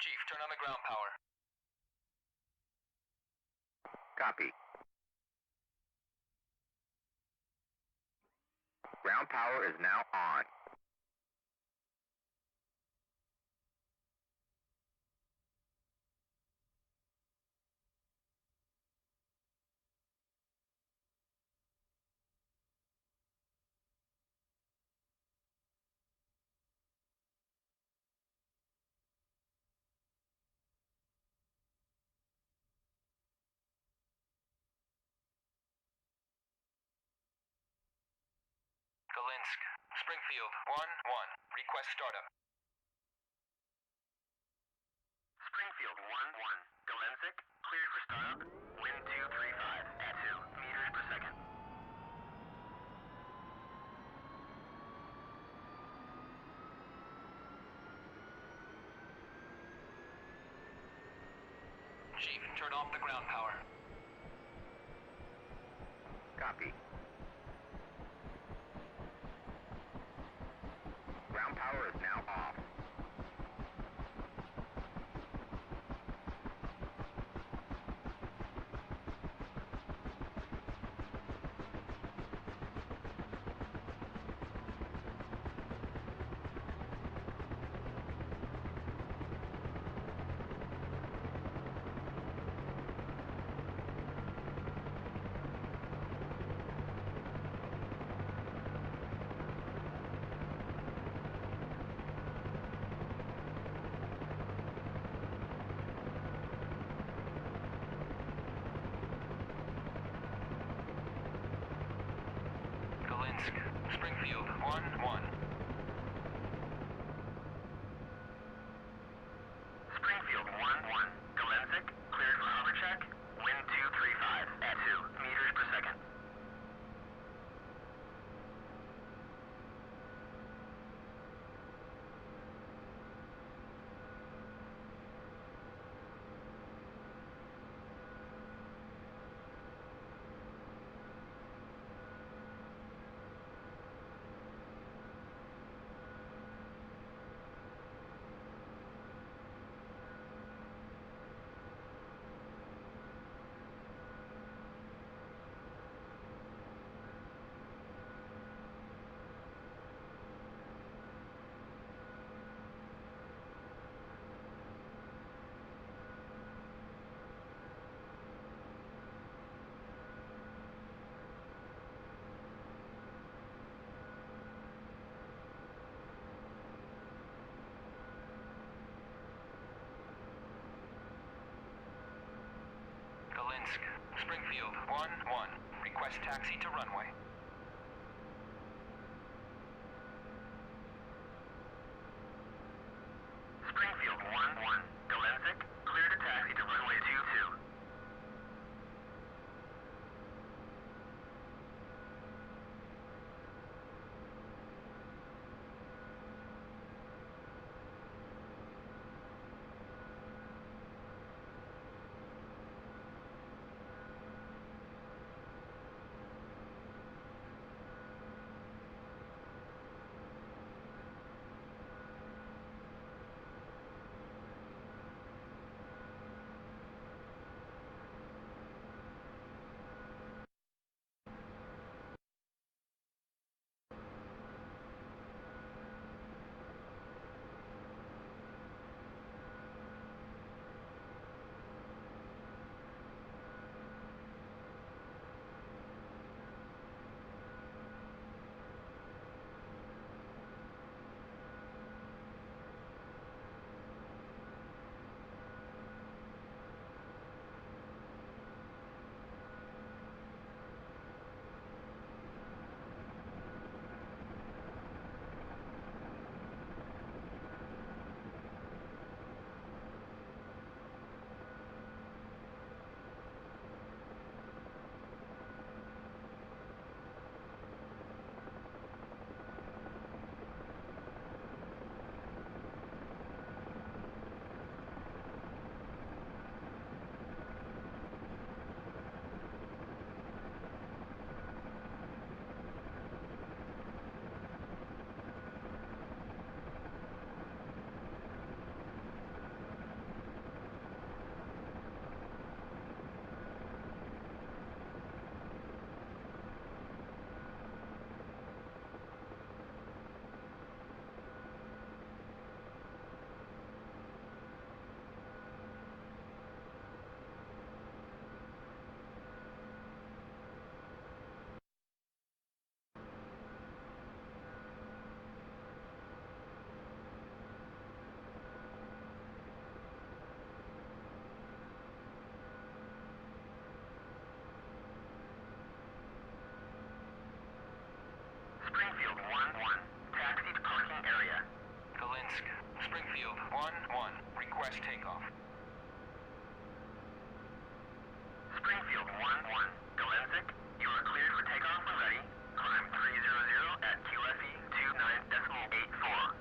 Chief, turn on the ground power. Copy. Ground power is now on. Galinsk, Springfield, 1-1. Request startup. Springfield 1-1. Galenzik, cleared for startup. Wind 235 at 2 meters per second. Chief, turn off the ground power. Copy. Ground power is now off. Galinsk, Springfield, 1-1. Springfield 1-1. Galenzik, cleared for hover check. Wind 235 at 2 meters per second. Galinsk, Springfield, 1-1. Request taxi to runway. Springfield 1-1. Galenzik, cleared a taxi to runway 22. Springfield 1-1. Request takeoff. Springfield 1-1. Galensic, you are cleared for takeoff when ready. Climb 300 at QFE 29.84.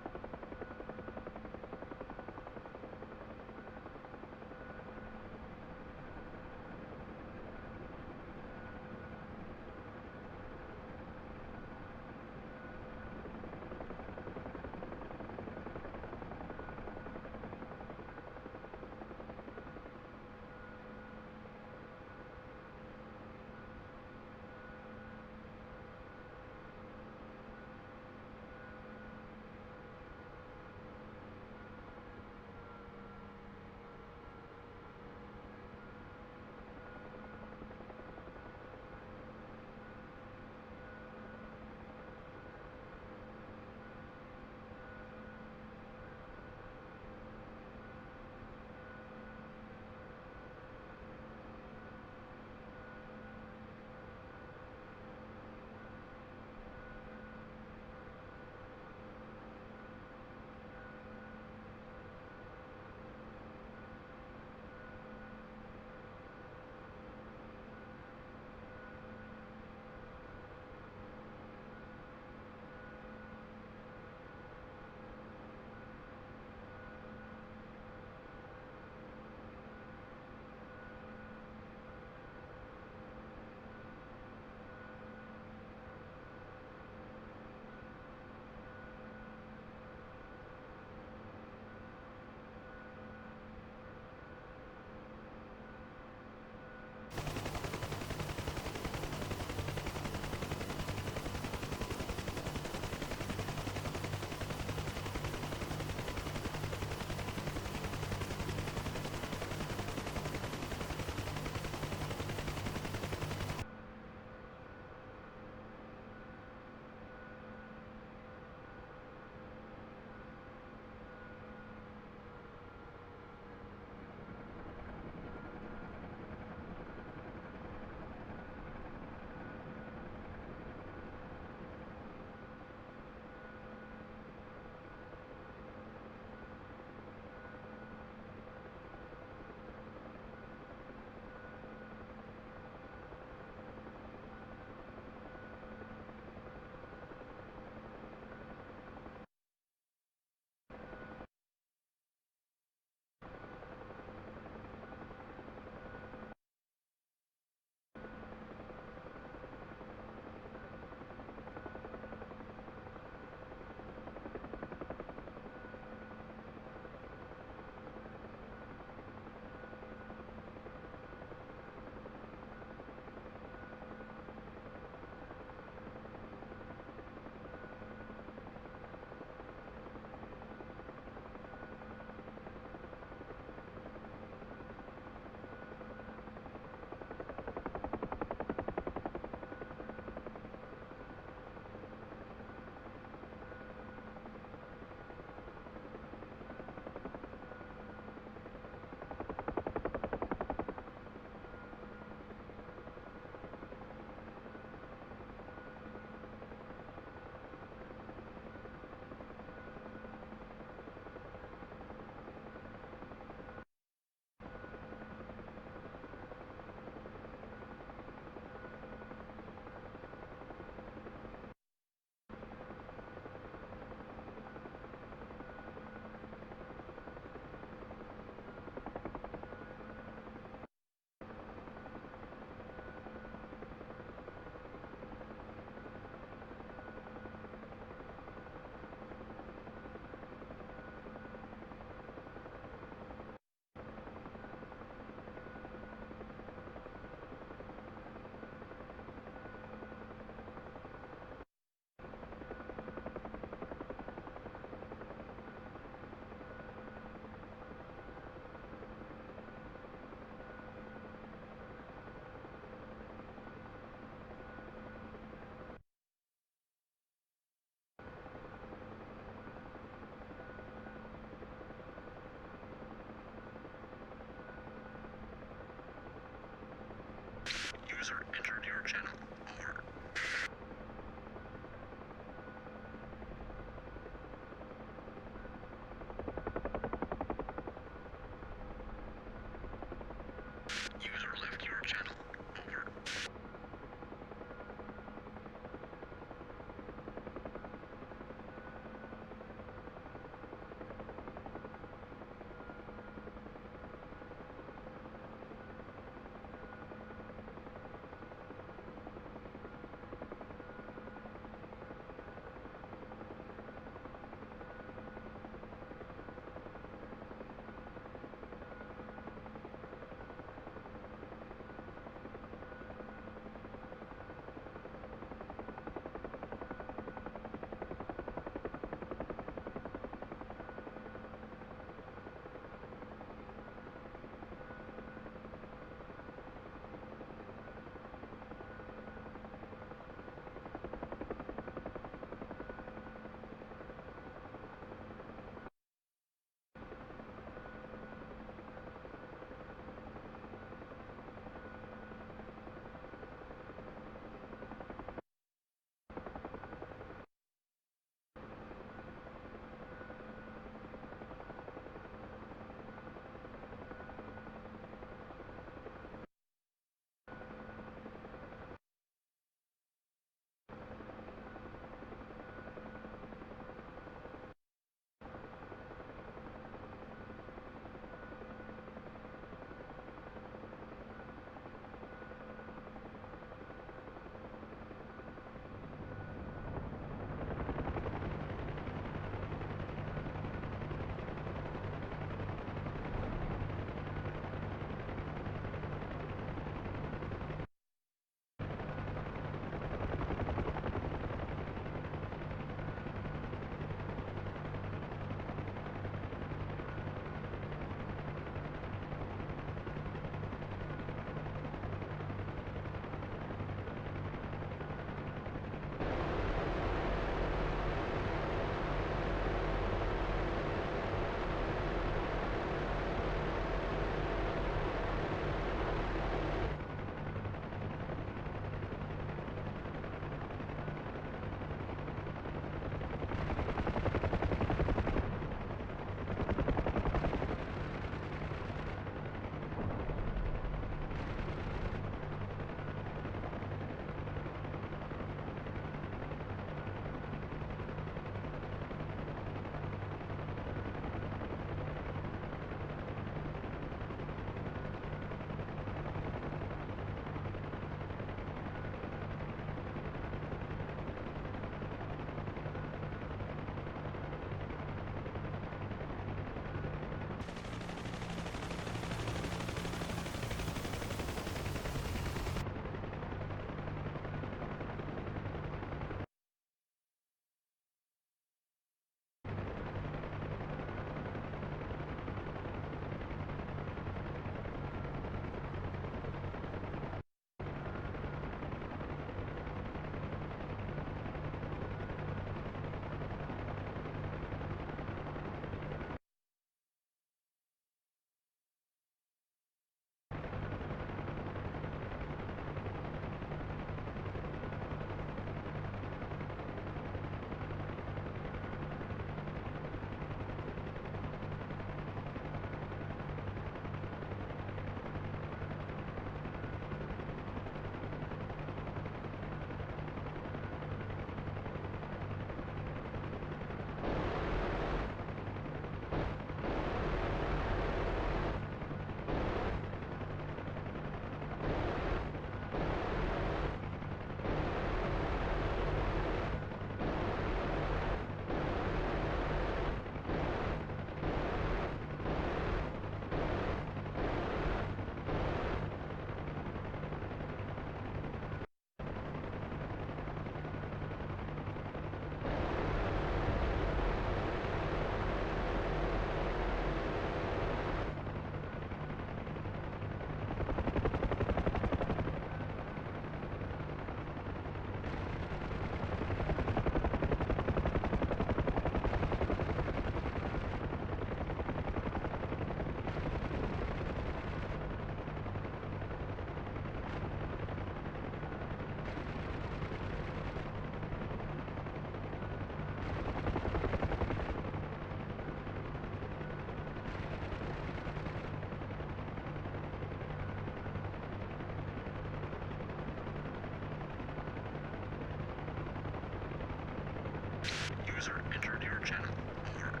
User entered your channel. Over.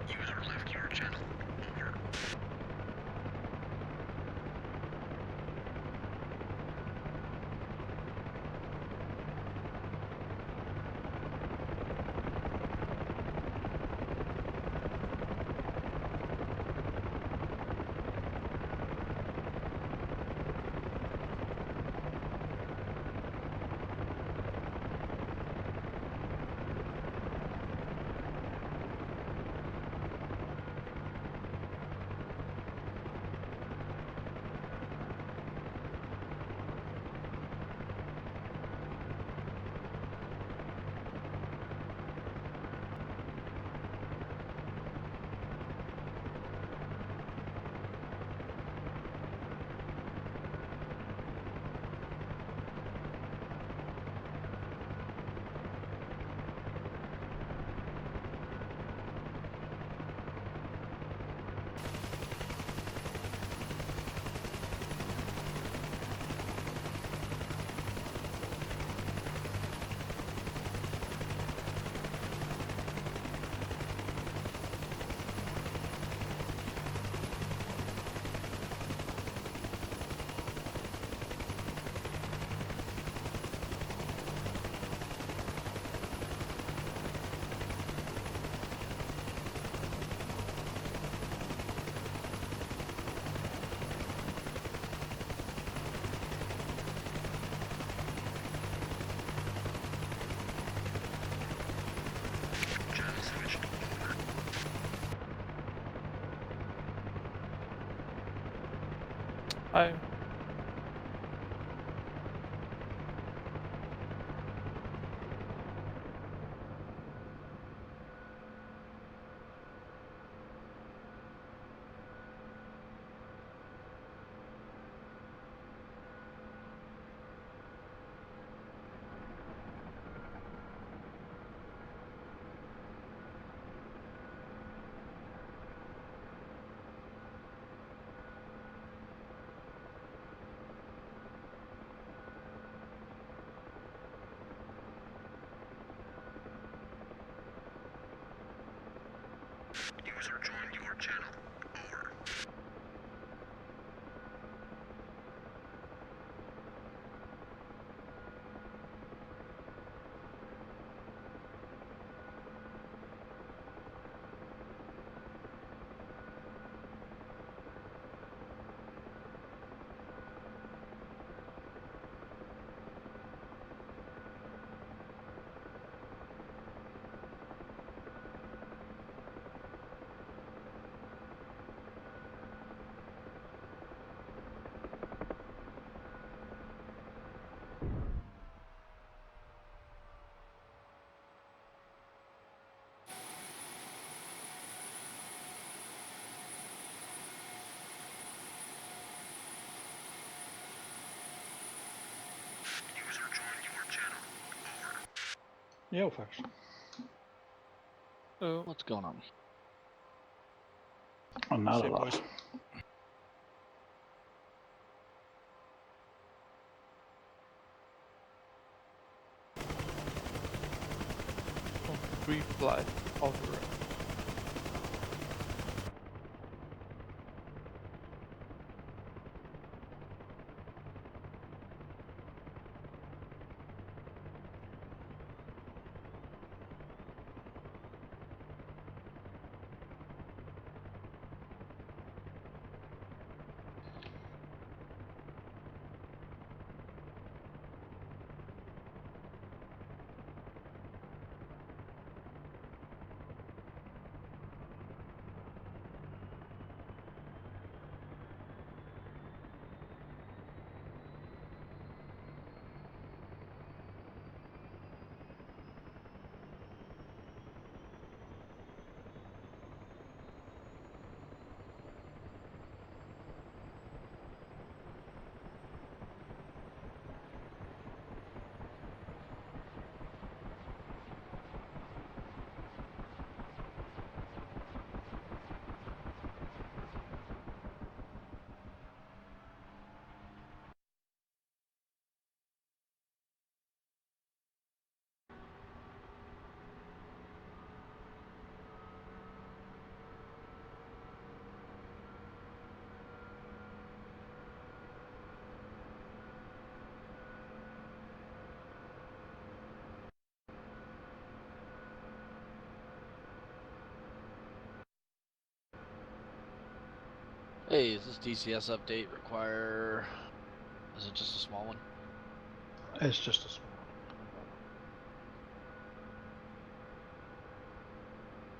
User left your channel. Over. Channel switched. Over. Hi. User joined your channel. Over. User joined your channel. Over. Yo, folks. Oh, What's going on? Oh, not a Same lot. voice. Brief flight over. Hey, is this DCS update require... Is it just a small one? It's just a small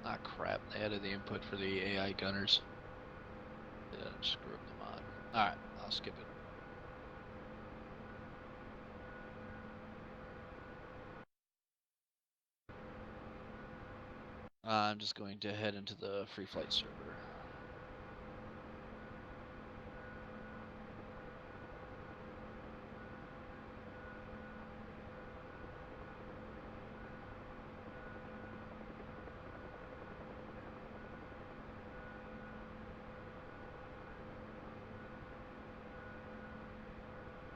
one. Ah, crap. They added the input for the AI gunners. They didn't screw up the mod. Alright, I'll skip it. I'm just going to head into the free flight server.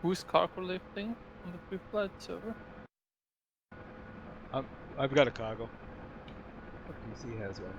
Who's cargo lifting on the free flight server? I've got a cargo. PC has one.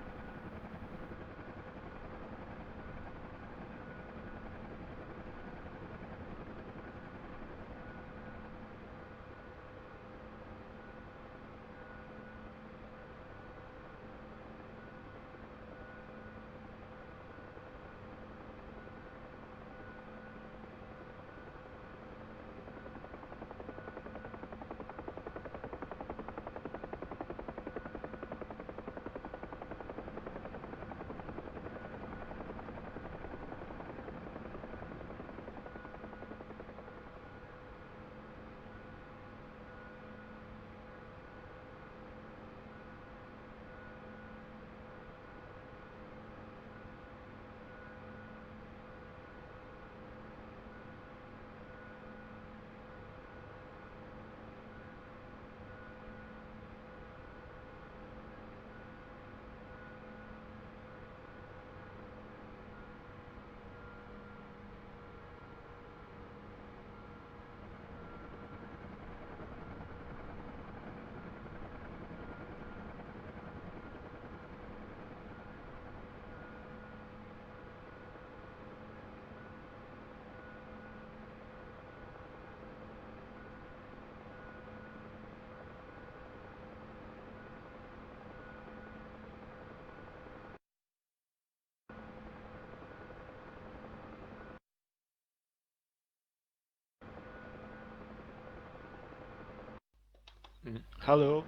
Hello.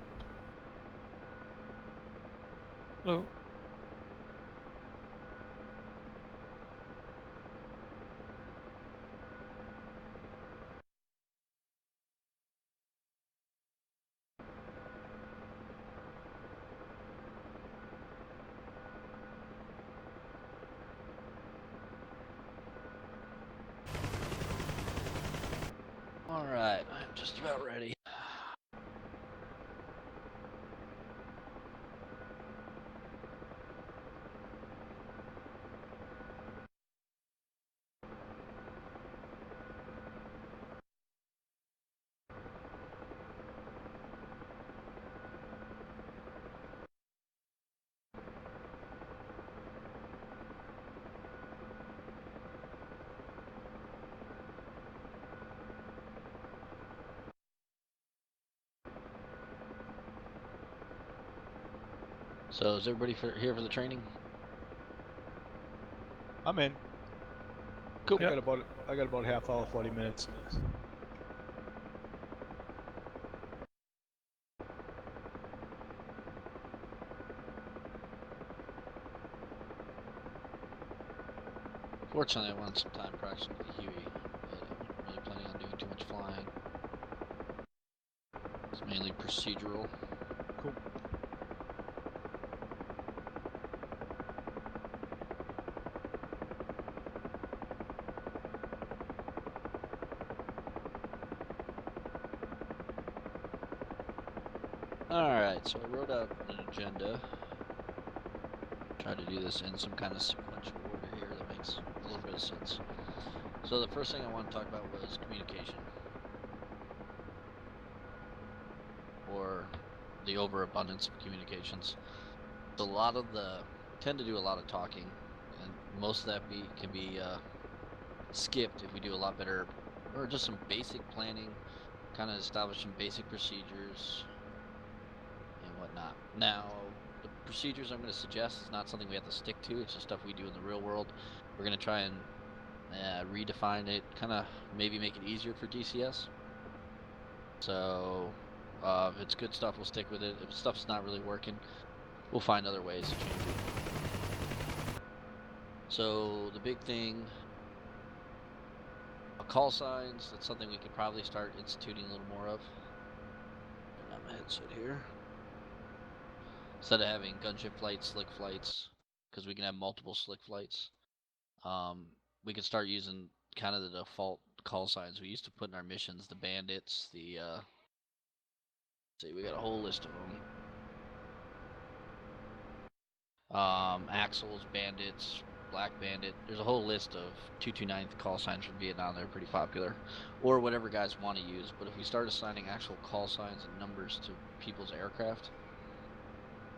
Hello. Alright, I'm just about ready. So is everybody here for the training? I'm in. Cool. I got about a half hour, 40 minutes. Fortunately, I wanted some time practicing with the Huey, but I wasn't really planning on doing too much flying. It's mainly procedural. Cool. Alright, so I wrote out an agenda. Tried to do this in some kind of sequential order here that makes a little bit of sense. So the first thing I want to talk about was communication. Or the overabundance of communications. So we tend to do a lot of talking, and most of that can be skipped if we do a lot better, or just some basic planning, kind of establish some basic procedures and whatnot. Now, procedures I'm going to suggest is not something we have to stick to. It's just stuff we do in the real world. We're going to try and redefine it, kind of maybe make it easier for DCS. So if it's good stuff, we'll stick with it. If stuff's not really working, we'll find other ways to change it. So the big thing, call signs, that's something we could probably start instituting a little more of. Turn on my headset here. Instead of having gunship flights, slick flights, because we can have multiple slick flights, we could start using kind of the default call signs we used to put in our missions, the bandits, the, see, we got a whole list of them. Axles, bandits, black bandit. There's a whole list of 229th call signs from Vietnam. They're pretty popular, or whatever guys want to use. But if we start assigning actual call signs and numbers to people's aircraft,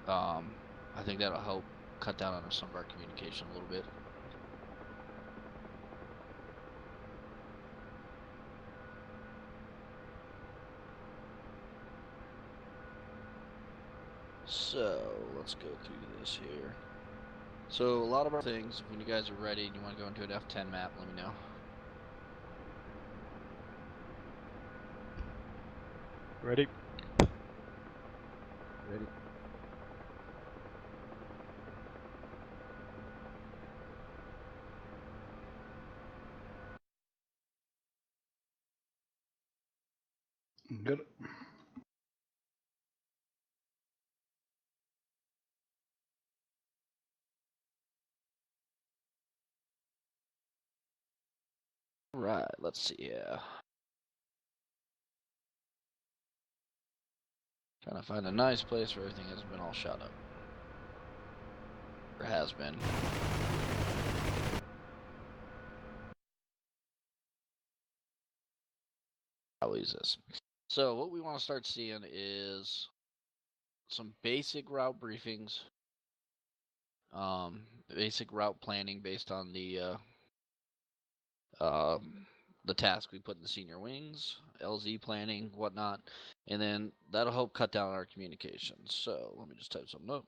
I think that'll help cut down on some of our communication a little bit. So let's go through this here. So a lot of our things, when you guys are ready and you want to go into an F10 map, let me know. Ready? Ready? Good. Right, let's see, yeah. Trying to find a nice place where everything hasn't been all shot up. Or has been. I'll use this. So what we want to start seeing is some basic route briefings, basic route planning based on the task we put in the senior wings, LZ planning, whatnot, and then that'll help cut down our communication. So let me just type something up.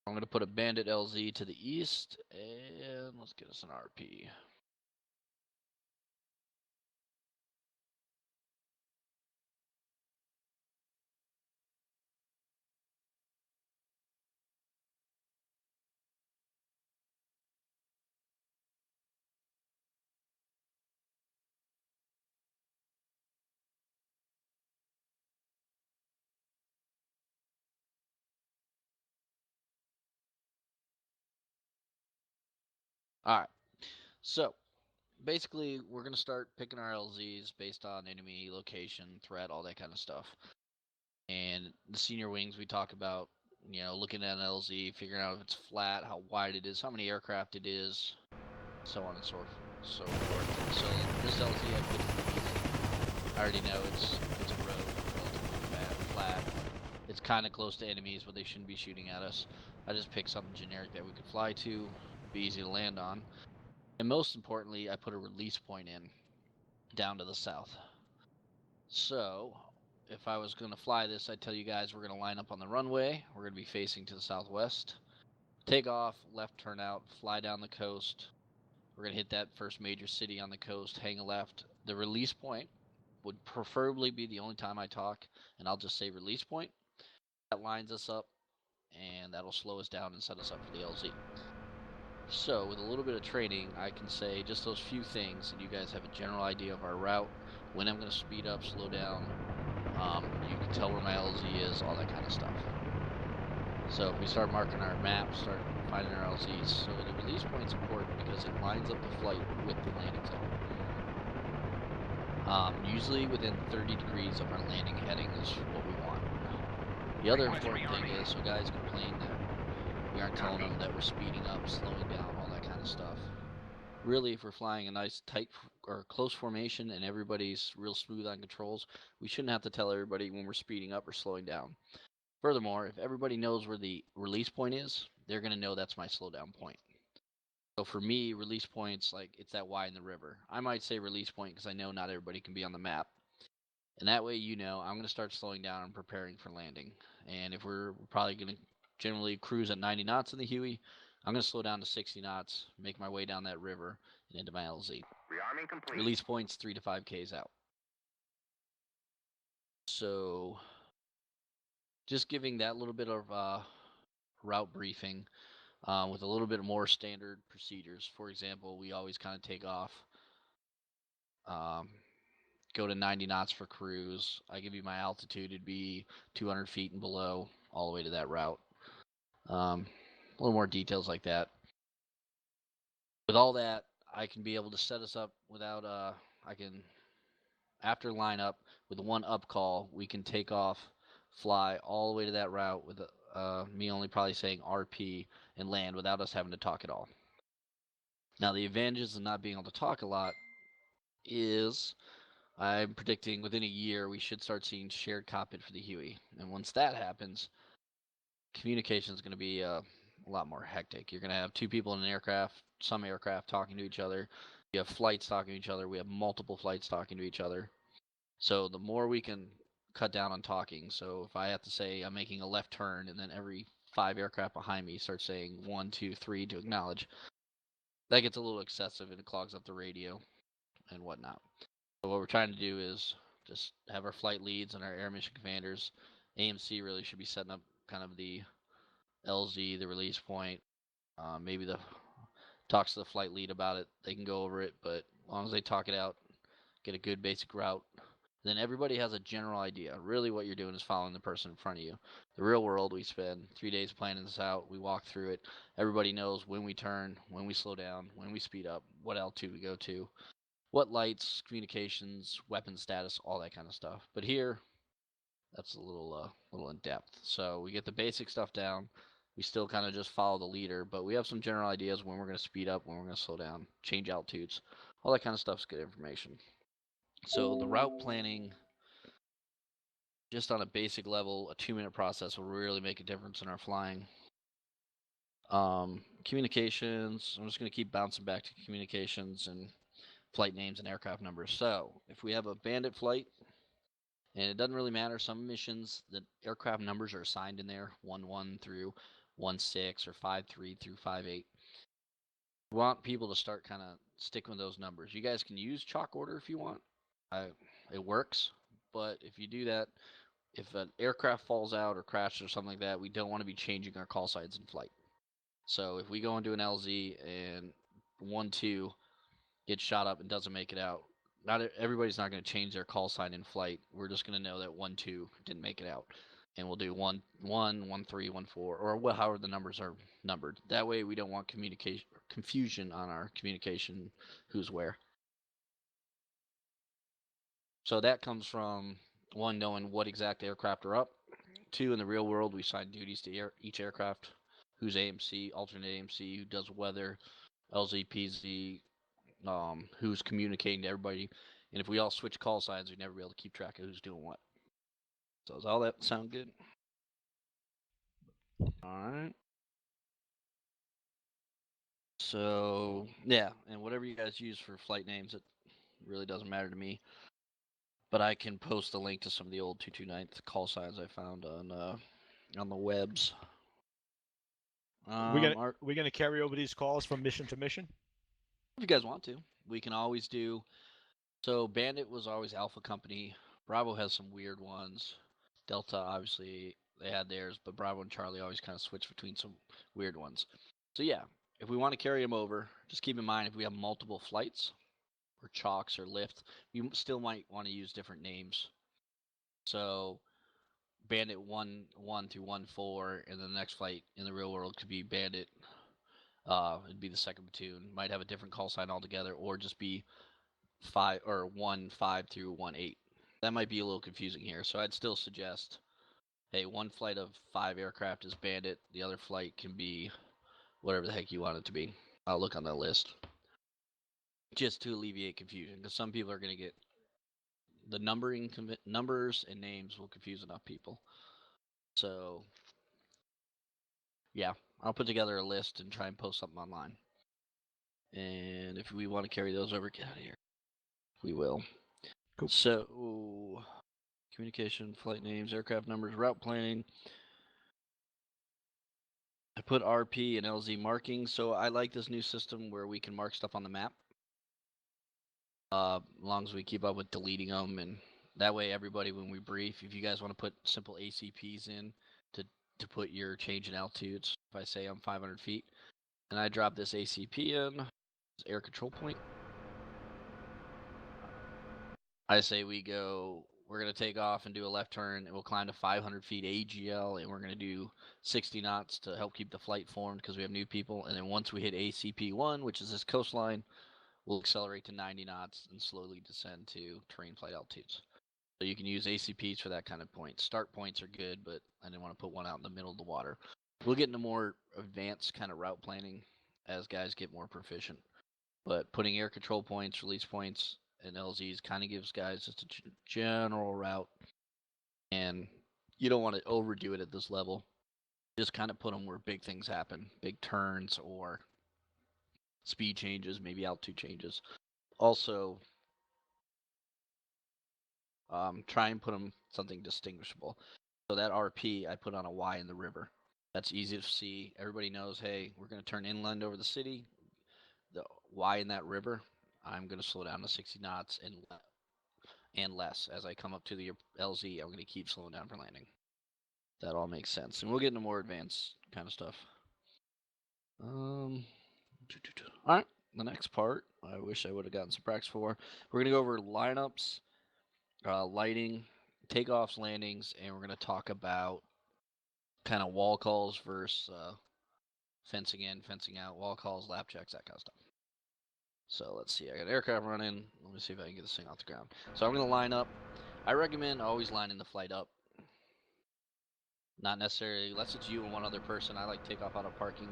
I'm going to put a bandit LZ to the east, and let's get us an RP. All right, so basically we're going to start picking our LZs based on enemy location, threat, all that kind of stuff. And the senior wings, we talk about, you know, looking at an LZ, figuring out if it's flat, how wide it is, how many aircraft it is, so on and so forth. So this LZ I picked, I already know it's a road, relatively flat. It's kind of close to enemies, but they shouldn't be shooting at us. I just picked something generic that we could fly to, be easy to land on. And most importantly, I put a release point in, down to the south. So, if I was going to fly this, I'd tell you guys we're going to line up on the runway. We're going to be facing to the southwest. Take off, left turn out, fly down the coast. We're going to hit that first major city on the coast, hang a left. The release point would preferably be the only time I talk, and I'll just say release point. That lines us up, and that'll slow us down and set us up for the LZ. So, with a little bit of training, I can say just those few things, and you guys have a general idea of our route, when I'm going to speed up, slow down. You can tell where my LZ is, all that kind of stuff. So if we start marking our map, start finding our LZs. So the release point's important because it lines up the flight with the landing zone. Usually within 30 degrees of our landing heading is what we want. The other important thing is, so guys complain that we aren't telling them that we're speeding up, slowing down, all that kind of stuff. Really, if we're flying a nice tight or close formation and everybody's real smooth on controls, we shouldn't have to tell everybody when we're speeding up or slowing down. Furthermore, if everybody knows where the release point is, they're going to know that's my slowdown point. So for me, release points, like it's that Y in the river. I might say release point because I know not everybody can be on the map. And that way, I'm going to start slowing down and preparing for landing. And if we're probably going to generally cruise at 90 knots in the Huey, I'm going to slow down to 60 knots, make my way down that river and into my LZ. Rearming complete. Release points 3 to 5 Ks out. So just giving that little bit of route briefing with a little bit more standard procedures. For example, we always kind of take off, go to 90 knots for cruise. I give you my altitude, it'd be 200 feet and below all the way to that route. A little more details like that. With all that, I can be able to set us up without, after line up with one up call, we can take off, fly all the way to that route with me only probably saying RP and land without us having to talk at all. Now, the advantages of not being able to talk a lot is I'm predicting within a year we should start seeing shared cockpit for the Huey. And once that happens, communication is going to be a lot more hectic. You're going to have two people in an aircraft, some aircraft talking to each other. You have flights talking to each other. We have multiple flights talking to each other. So the more we can cut down on talking. So if I have to say I'm making a left turn and then every 5 aircraft behind me start saying 1, 2, 3 to acknowledge, that gets a little excessive and it clogs up the radio and whatnot. So what we're trying to do is just have our flight leads and our air mission commanders. AMC really should be setting up kind of the LZ, the release point. Maybe the talks to the flight lead about it. They can go over it, but as long as they talk it out, get a good basic route, then everybody has a general idea. Really what you're doing is following the person in front of you. The real world, we spend 3 days planning this out. We walk through it. Everybody knows when we turn, when we slow down, when we speed up, what altitude we go to, what lights, communications, weapon status, all that kind of stuff. But here, that's a little in depth. So we get the basic stuff down. We still kind of just follow the leader, but we have some general ideas when we're going to speed up, when we're going to slow down, change altitudes. All that kind of stuff is good information. So the route planning, just on a basic level, a 2-minute process will really make a difference in our flying. Communications, I'm just going to keep bouncing back to communications and flight names and aircraft numbers. So if we have a bandit flight, and it doesn't really matter, some missions, the aircraft numbers are assigned in there, 11 through 16 or 53 through 58. We want people to start kind of sticking with those numbers. You guys can use chalk order if you want. It works, but if you do that, if an aircraft falls out or crashes or something like that, we don't want to be changing our call signs in flight. So if we go into an LZ and 1-2 gets shot up and doesn't make it out, everybody's not going to change their call sign in flight. We're just going to know that 1-2 didn't make it out, and we'll do 1-1, 1-3, 1-4, or however the numbers are numbered. That way, we don't want confusion on our communication, who's where. So that comes from 1, knowing what exact aircraft are up. 2, in the real world, we assign duties to each aircraft, who's AMC, alternate AMC, who does weather, LZ, PZ, who's communicating to everybody. And if we all switch call signs, we'd never be able to keep track of who's doing what. So does all that sound good? All right. So, yeah, and whatever you guys use for flight names, it really doesn't matter to me. But I can post a link to some of the old 229th call signs I found on the webs. Are we gonna carry over these calls from mission to mission? If you guys want to, we can always do. So Bandit was always Alpha Company. Bravo has some weird ones. Delta, obviously, they had theirs, but Bravo and Charlie always kind of switch between some weird ones. So yeah, if we want to carry them over, just keep in mind if we have multiple flights or chalks or lift, you still might want to use different names. So Bandit 1-1 through 1-4, and then the next flight in the real world could be Bandit. It'd be the second platoon. Might have a different call sign altogether, or just be 1-5 through 1-8. That might be a little confusing here, so I'd still suggest, hey, one flight of 5 aircraft is Bandit. The other flight can be whatever the heck you want it to be. I'll look on that list just to alleviate confusion, because some people are going to get the numbers and names will confuse enough people. So yeah, I'll put together a list and try and post something online. And if we want to carry those over, get out of here. We will. Cool. So, communication, flight names, aircraft numbers, route planning. I put RP and LZ marking, so I like this new system where we can mark stuff on the map. As long as we keep up with deleting them, and that way everybody, when we brief, if you guys want to put simple ACPs in to put your change in altitudes, if I say I'm 500 feet, and I drop this ACP in, air control point, I say we're going to take off and do a left turn, and we'll climb to 500 feet AGL, and we're going to do 60 knots to help keep the flight formed because we have new people. And then once we hit ACP1, which is this coastline, we'll accelerate to 90 knots and slowly descend to terrain flight altitudes. So you can use ACPs for that kind of point. Start points are good, but I didn't want to put one out in the middle of the water. We'll get into more advanced kind of route planning as guys get more proficient. But putting air control points, release points, and LZs kind of gives guys just a general route. And you don't want to overdo it at this level. Just kind of put them where big things happen, big turns or speed changes, maybe altitude changes. Also, try and put them something distinguishable. So that RP I put on a Y in the river. That's easy to see. Everybody knows, hey, we're going to turn inland over the city. The Y in that river, I'm going to slow down to 60 knots and less. As I come up to the LZ, I'm going to keep slowing down for landing. That all makes sense. And we'll get into more advanced kind of stuff. All right, the next part, I wish I would have gotten some practice for. We're going to go over lineups, lighting, takeoffs, landings, and we're going to talk about kind of wall calls versus fencing in, fencing out, wall calls, lap checks, that kind of stuff. So let's see, I got aircraft running. Let me see if I can get this thing off the ground. So I'm going to line up. I recommend always lining the flight up. Not necessarily, unless it's you and one other person. I like takeoff out of parking,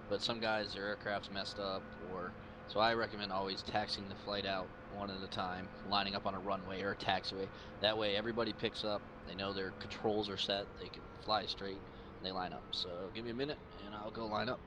but some guys, their aircraft's messed up, so I recommend always taxiing the flight out one at a time, lining up on a runway or a taxiway. That way everybody picks up, they know their controls are set, they can fly straight, and they line up. So give me a minute, and I'll go line up.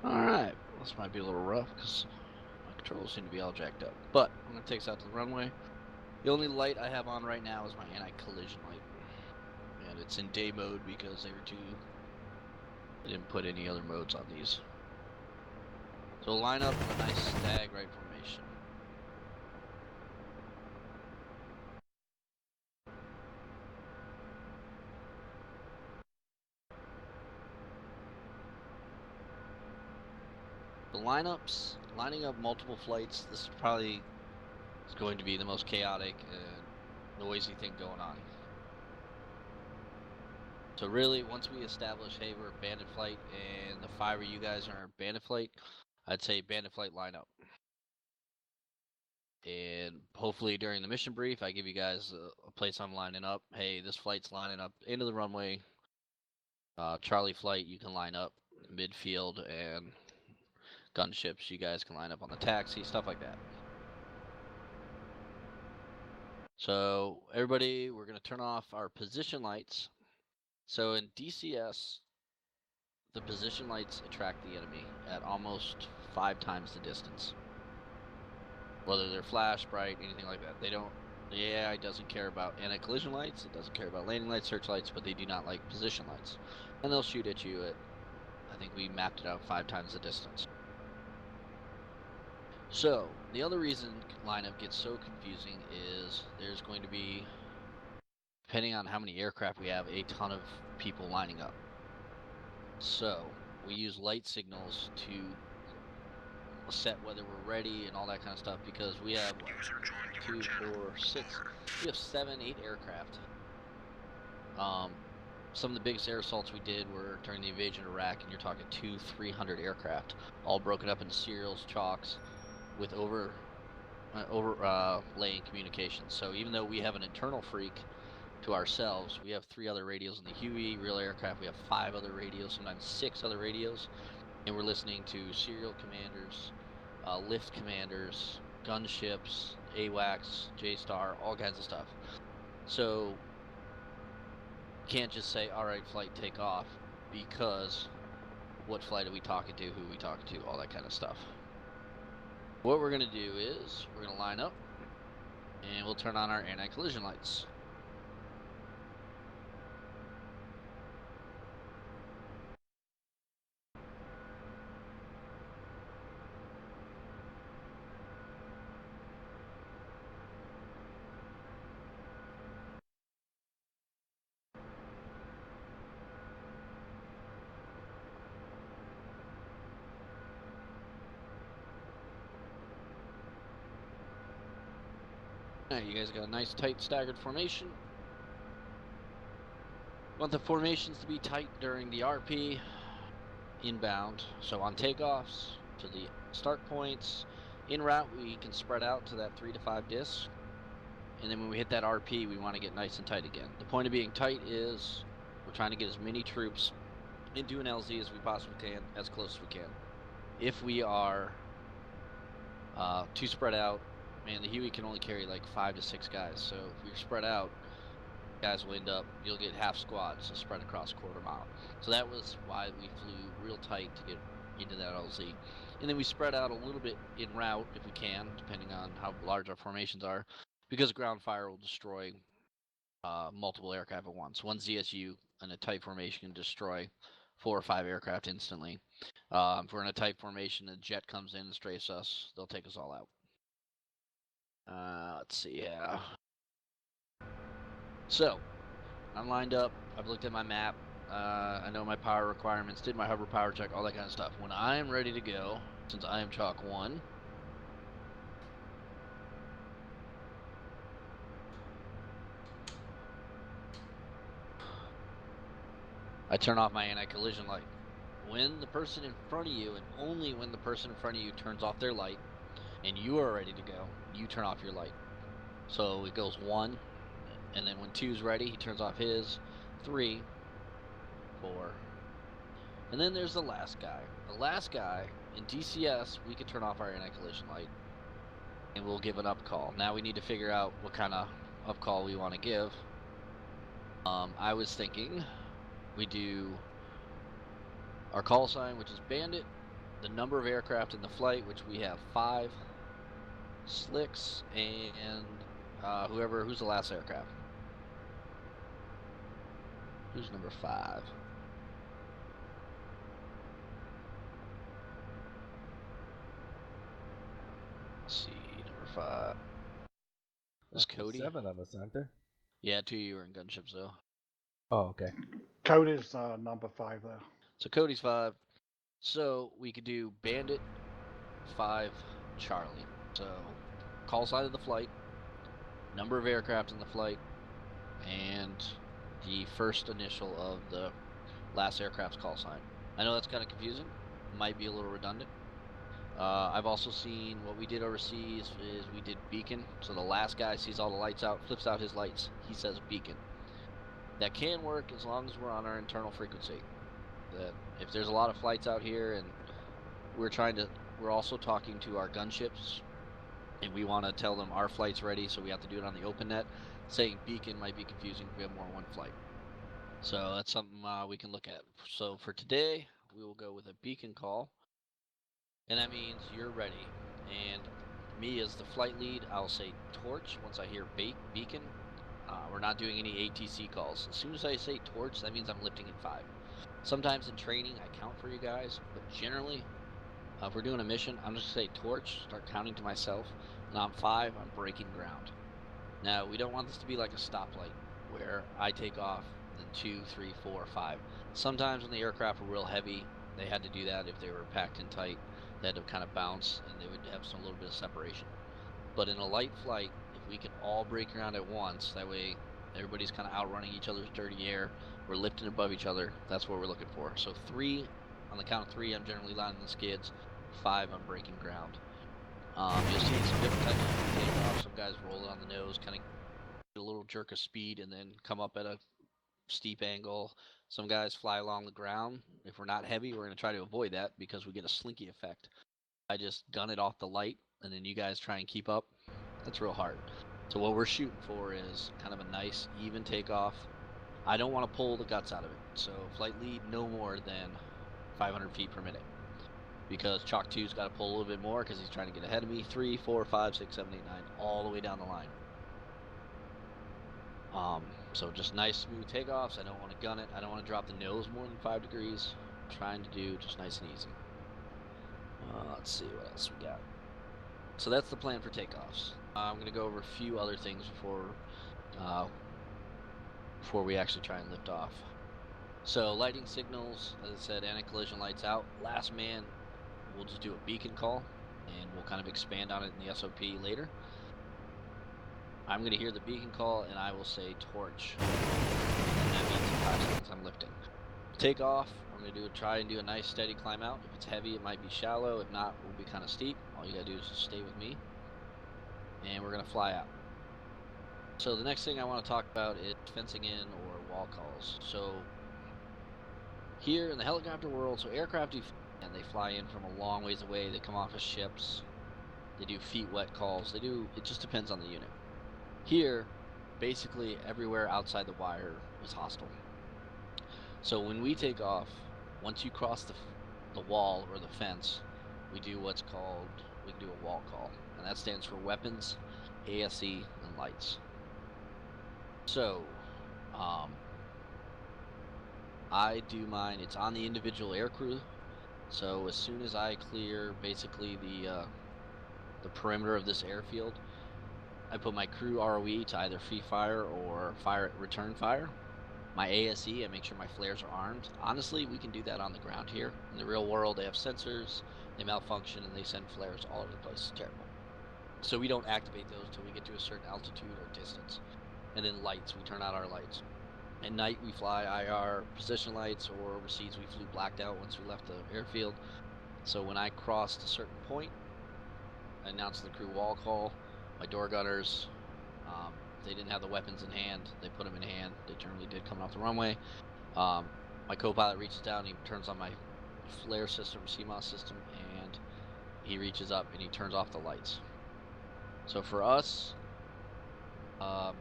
Alright, this might be a little rough because my controls seem to be all jacked up. But I'm going to take us out to the runway. The only light I have on right now is my anti-collision light. And it's in day mode because they didn't put any other modes on these. So line up in a nice stag right formation. The lining up multiple flights, this is probably going to be the most chaotic and noisy thing going on. So really, once we establish, hey, we're a bandit flight, and the 5 of you guys are a bandit flight, I'd say bandit flight lineup. And hopefully during the mission brief, I give you guys a place I'm lining up. Hey, this flight's lining up into the runway. Charlie flight, you can line up midfield, and gunships, you guys can line up on the taxi, stuff like that. So everybody, we're going to turn off our position lights. So in DCS, the position lights attract the enemy at almost 5 times the distance. Whether they're flash, bright, anything like that. They don't, the AI doesn't care about anti-collision lights, it doesn't care about landing lights, searchlights, but they do not like position lights. And they'll shoot at you at, I think we mapped it out 5 times the distance. So, the other reason lineup gets so confusing is there's going to be, depending on how many aircraft we have, a ton of people lining up. So, we use light signals to set whether we're ready and all that kind of stuff because we have, what, 2, 4, 6, we have 7, 8 aircraft. Some of the biggest air assaults we did were during the invasion of Iraq, and you're talking 200-300 aircraft, all broken up into serials, chalks, with overlaying communications. So even though we have an internal freak to ourselves, we have 3 other radios in the Huey, real aircraft, we have 5 other radios, sometimes 6 other radios, and we're listening to serial commanders, lift commanders, gunships, AWACS, J-Star, all kinds of stuff. So you can't just say, alright, flight, take off, because what flight are we talking to, who are we talking to, all that kind of stuff. What we're going to do is, we're going to line up, and we'll turn on our anti-collision lights. Alright, you guys got a nice tight staggered formation. Want the formations to be tight during the RP inbound. So on takeoffs to the start points, en route we can spread out to that 3 to 5 discs. And then when we hit that RP, we want to get nice and tight again. The point of being tight is we're trying to get as many troops into an LZ as we possibly can, as close as we can. If we are too spread out, man, the Huey can only carry like 5 to 6 guys. So if you're spread out, guys will end up, you'll get half squads, so spread across a quarter mile. So that was why we flew real tight to get into that LZ. And then we spread out a little bit en route if we can, depending on how large our formations are, because ground fire will destroy multiple aircraft at once. One ZSU in a tight formation can destroy 4 or 5 aircraft instantly. If we're in a tight formation, a jet comes in and strafes us, they'll take us all out. Let's see, yeah. So, I'm lined up, I've looked at my map, I know my power requirements, did my hover power check, all that kind of stuff. When I am ready to go, since I am Chalk 1, I turn off my anti-collision light. When the person in front of you, and only when the person in front of you turns off their light, and you are ready to go, you turn off your light. So it goes 1, and then when 2's ready, he turns off his, 3, 4, and then there's the last guy. The last guy, in DCS, we could turn off our anti-collision light, and we'll give an up call. Now we need to figure out what kind of up call we want to give. I was thinking we do our call sign, which is Bandit, the number of aircraft in the flight, which we have 5. Slicks and who's the last aircraft? Who's number 5? Let's see, number 5. Was Cody? 7 on the center. Yeah, 2 you were in Gunships though. Oh, okay. Cody's number 5 there. So Cody's 5. So we could do Bandit 5 Charlie. So call sign of the flight, number of aircraft in the flight, and the first initial of the last aircraft's call sign. I know that's kind of confusing, might be a little redundant. I've also seen what we did overseas is we did beacon. So the last guy sees all the lights out, flips out his lights, he says beacon. That can work as long as we're on our internal frequency. That if there's a lot of flights out here and we're also talking to our gunships and we want to tell them our flight's ready, so we have to do it on the open net. Saying beacon might be confusing if we have more than one flight. So that's something we can look at. So for today, we will go with a beacon call. And that means you're ready. And me as the flight lead, I'll say torch once I hear beacon. We're not doing any ATC calls. As soon as I say torch, that means I'm lifting at 5. Sometimes in training, I count for you guys. But generally, if we're doing a mission, I'm just going to say torch, start counting to myself. And on 5, I'm breaking ground. Now, we don't want this to be like a stoplight where I take off, then 2, 3, 4, 5. Sometimes when the aircraft were real heavy, they had to do that if they were packed in tight. They had to kind of bounce, and they would have a little bit of separation. But in a light flight, if we can all break ground at once, that way everybody's kind of outrunning each other's dirty air, we're lifting above each other, that's what we're looking for. So 3, on the count of 3, I'm generally landing the skids. 5, I'm breaking ground. You'll see some different types of takeoff. Some guys roll it on the nose, kind of get a little jerk of speed, and then come up at a steep angle. Some guys fly along the ground. If we're not heavy, we're going to try to avoid that because we get a slinky effect. I just gun it off the light, and then you guys try and keep up. That's real hard. So what we're shooting for is kind of a nice, even takeoff. I don't want to pull the guts out of it. So flight lead, no more than 500 feet per minute. Because Chalk 2's got to pull a little bit more because he's trying to get ahead of me. 3, 4, 5, 6, 7, 8, 9, all the way down the line. So just nice smooth takeoffs. I don't want to gun it. I don't want to drop the nose more than 5 degrees. I'm trying to do just nice and easy. Let's see what else we got. So that's the plan for takeoffs. I'm going to go over a few other things before we actually try and lift off. So lighting signals, as I said, anti-collision lights out. Last man, we'll just do a beacon call, and we'll kind of expand on it in the SOP later. I'm going to hear the beacon call, and I will say torch. And that means in 5 seconds I'm lifting. Take off. I'm going to try and do a nice steady climb out. If it's heavy, it might be shallow. If not, it will be kind of steep. All you got to do is just stay with me. And we're going to fly out. So the next thing I want to talk about is fencing in or wall calls. So here in the helicopter world, so aircraft do, and they fly in from a long ways away. They come off of ships. They do feet wet calls. It just depends on the unit. Here, basically everywhere outside the wire is hostile. So when we take off, once you cross the wall or the fence, we do what's called, we can do a wall call. And that stands for weapons, ASE, and lights. So, I do mine, it's on the individual aircrew. So as soon as I clear basically the perimeter of this airfield, I put my crew ROE to either free fire or return fire. My ASE, I make sure my flares are armed. Honestly, we can do that on the ground here. In the real world, they have sensors, they malfunction, and they send flares all over the place. It's terrible. So we don't activate those until we get to a certain altitude or distance. And then lights, we turn out our lights. At night, we fly IR position lights, or overseas, we flew blacked out once we left the airfield. So when I crossed a certain point, I announced the crew wall call. My door gunners, they didn't have the weapons in hand. They put them in hand. They generally did coming off the runway. My co-pilot reaches down. He turns on my flare system, CMOS system, and he reaches up and he turns off the lights. So for us, I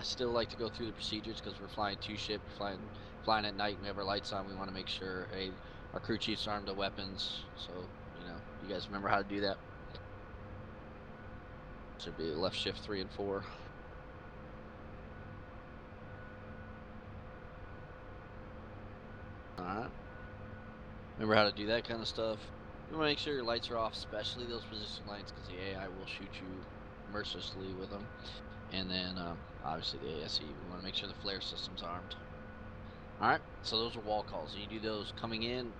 still like to go through the procedures because we're flying 2 ships, flying at night. And we have our lights on. We want to make sure, hey, Our crew chief's armed with weapons, so you guys remember how to do that. Should be left shift 3 and 4. Alright. Remember how to do that kind of stuff. You want to make sure your lights are off, especially those position lights, because the AI will shoot you mercilessly with them. And then, obviously, the ASE. We want to make sure the flare system's armed. Alright, so those are wall calls. You do those coming in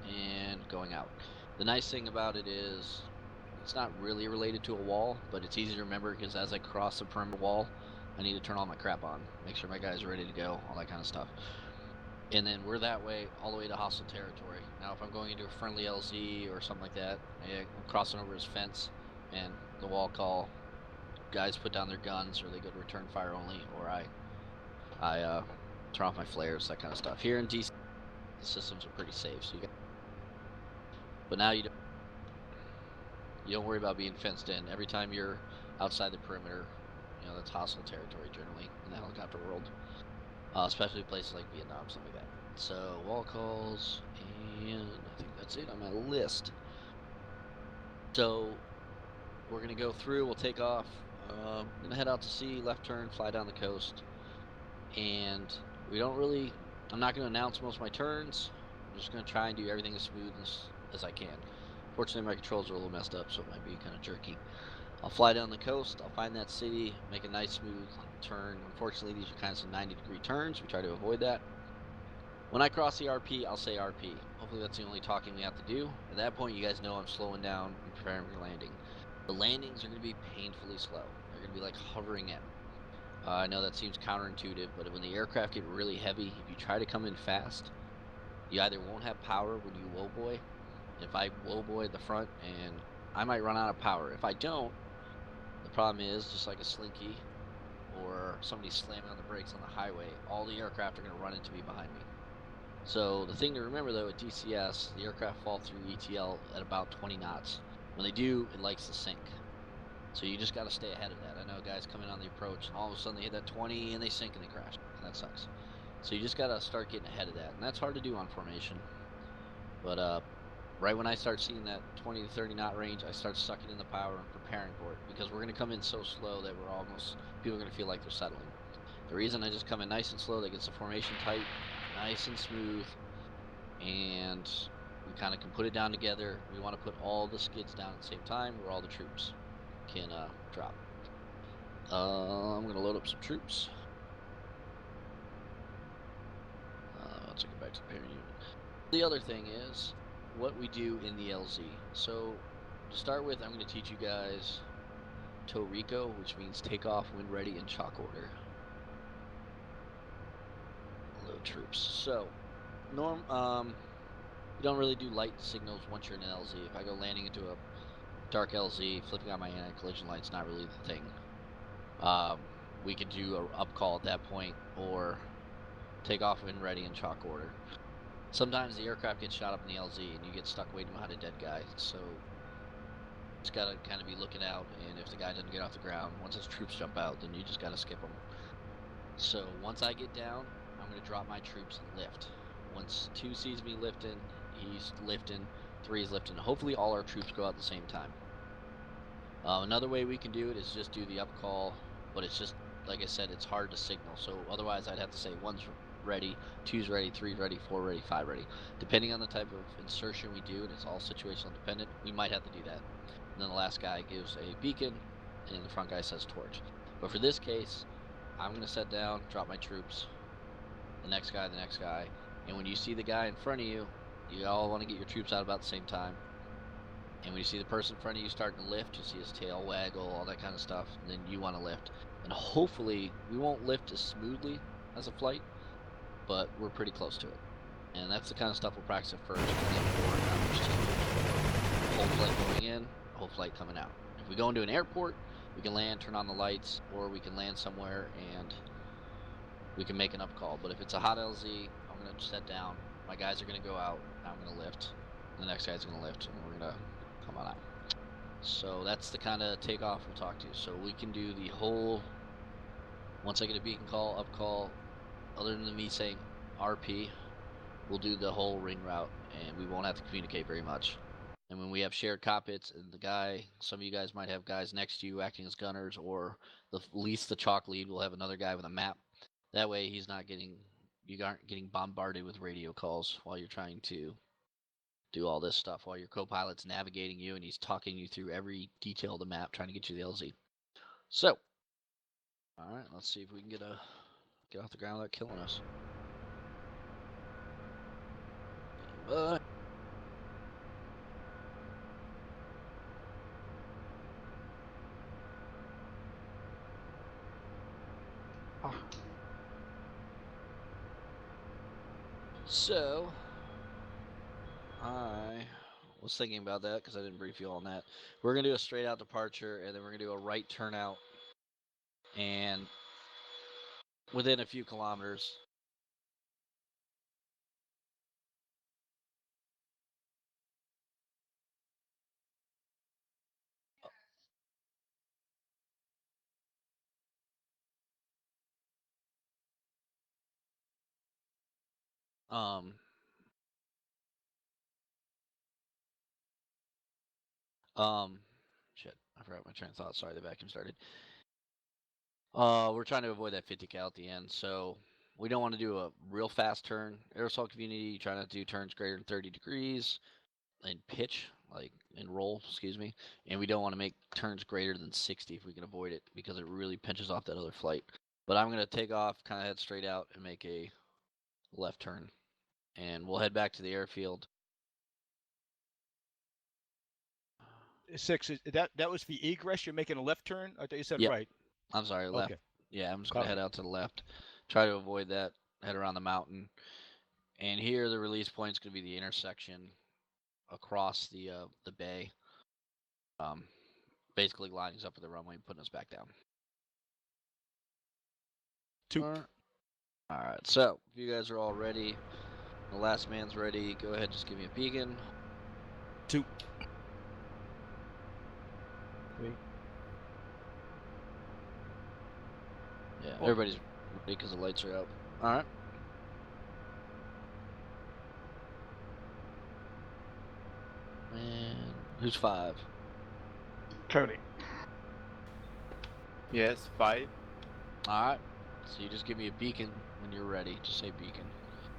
and going out. The nice thing about it is it's not really related to a wall, but it's easy to remember because as I cross the perimeter wall, I need to turn all my crap on, make sure my guys are ready to go, all that kind of stuff. And then we're that way all the way to hostile territory. Now if I'm going into a friendly LZ or something like that, I'm crossing over his fence and the wall call, guys put down their guns or they go to return fire only, or I turn off my flares, that kind of stuff. Here in DC, the systems are pretty safe, so but now you don't worry about being fenced in. Every time you're outside the perimeter, that's hostile territory generally in the helicopter world. Especially places like Vietnam, something like that. So, wall calls, and I think that's it on my list. So, we're going to go through, we'll take off. I'm going to head out to sea, left turn, fly down the coast. And I'm not going to announce most of my turns. I'm just going to try and do everything as smooth as I can. Fortunately, my controls are a little messed up, so it might be kind of jerky. I'll fly down the coast, I'll find that city, make a nice smooth turn. Unfortunately, these are kind of some 90-degree turns. We try to avoid that. When I cross the RP, I'll say RP. Hopefully that's the only talking we have to do. At that point, you guys know I'm slowing down and preparing for landing. The landings are going to be painfully slow. They're going to be like hovering in. I know that seems counterintuitive, but when the aircraft get really heavy, if you try to come in fast, you either won't have power when you woeboy. If I woeboy at the front, and I might run out of power. If I don't, the problem is, just like a slinky or somebody slamming on the brakes on the highway, all the aircraft are going to run into me behind me. So the thing to remember though, at DCS, the aircraft fall through ETL at about 20 knots. When they do, it likes to sink. So you just got to stay ahead of that. I know guys come in on the approach and all of a sudden they hit that 20 and they sink and they crash. And that sucks. So you just got to start getting ahead of that. And that's hard to do on formation. But right when I start seeing that 20 to 30 knot range, I start sucking in the power and preparing for it, because we're going to come in so slow that people are going to feel like they're settling. The reason I just come in nice and slow, that gets the formation tight, nice and smooth, and we kind of can put it down together. We want to put all the skids down at the same time where all the troops can drop. I'm going to load up some troops. Let's get back to the parent unit. The other thing is what we do in the LZ. So to start with, I'm going to teach you guys TORICO, which means take off, wind ready, and chalk order. Load troops. So you don't really do light signals once you're in an LZ. If I go landing into a dark LZ, flipping on my anti-collision light's not really the thing. We could do a up call at that point, or take off, wind ready, and chalk order. Sometimes the aircraft gets shot up in the LZ and you get stuck waiting behind a dead guy, so just gotta kind of be looking out, and if the guy doesn't get off the ground, once his troops jump out, then you just gotta skip them. So once I get down, I'm gonna drop my troops and lift. Once 2 sees me lifting, he's lifting, 3 is lifting. Hopefully all our troops go out at the same time. Another way we can do it is just do the up call, but it's just, like I said, it's hard to signal, so otherwise I'd have to say 1's ready, 2's ready, 3's ready, 4 ready, 5 ready. Depending on the type of insertion we do, and it's all situational dependent, we might have to do that. And then the last guy gives a beacon, and the front guy says torch. But for this case, I'm going to set down, drop my troops, the next guy, and when you see the guy in front of you, you all want to get your troops out about the same time. And when you see the person in front of you starting to lift, you see his tail waggle, all that kind of stuff, and then you want to lift. And hopefully, we won't lift as smoothly as a flight, but we're pretty close to it. And that's the kind of stuff we'll practice at first. Whole flight going in, whole flight coming out. If we go into an airport, we can land, turn on the lights, or we can land somewhere and we can make an up call. But if it's a hot LZ, I'm going to set down, my guys are going to go out, I'm going to lift, the next guy's going to lift, and we're going to come on out. So that's the kind of takeoff we'll talk to. So we can do the whole, once I get a beacon call, up call, other than me saying RP, we'll do the whole ring route, and we won't have to communicate very much. And when we have shared cockpits, and some of you guys might have guys next to you acting as gunners, or at least the chalk lead will have another guy with a map. That way, you aren't getting bombarded with radio calls while you're trying to do all this stuff, while your co-pilot's navigating you and he's talking you through every detail of the map, trying to get you the LZ. So, all right, let's see if we can get off the ground without killing us. Ah, So, I was thinking about that because I didn't brief you on that. We're going to do a straight out departure, and then we're going to do a right turnout. And within a few kilometers, shit, I forgot my train of thought. Sorry, the vacuum started. We're trying to avoid that 50 cal at the end, so we don't want to do a real fast turn. Aerosol community, try not to do turns greater than 30 degrees in pitch, in roll, excuse me. And we don't want to make turns greater than 60 if we can avoid it, because it really pinches off that other flight. But I'm going to take off, kind of head straight out, and make a left turn. And we'll head back to the airfield. 6, that was the egress. You're making a left turn. I thought you said Yep. right. I'm sorry, left. Okay. Yeah, I'm just going to Copy. head out to the left. Try to avoid that, head around the mountain. And here, the release point is going to be the intersection across the bay. Basically lining us up with the runway and putting us back down. 2. All right, so if you guys are all ready, the last man's ready, go ahead, just give me a beacon. 2. 3. Yeah, everybody's ready because the lights are out. All right. And who's 5? Cody. Yes, 5. All right. So you just give me a beacon when you're ready. Just say beacon.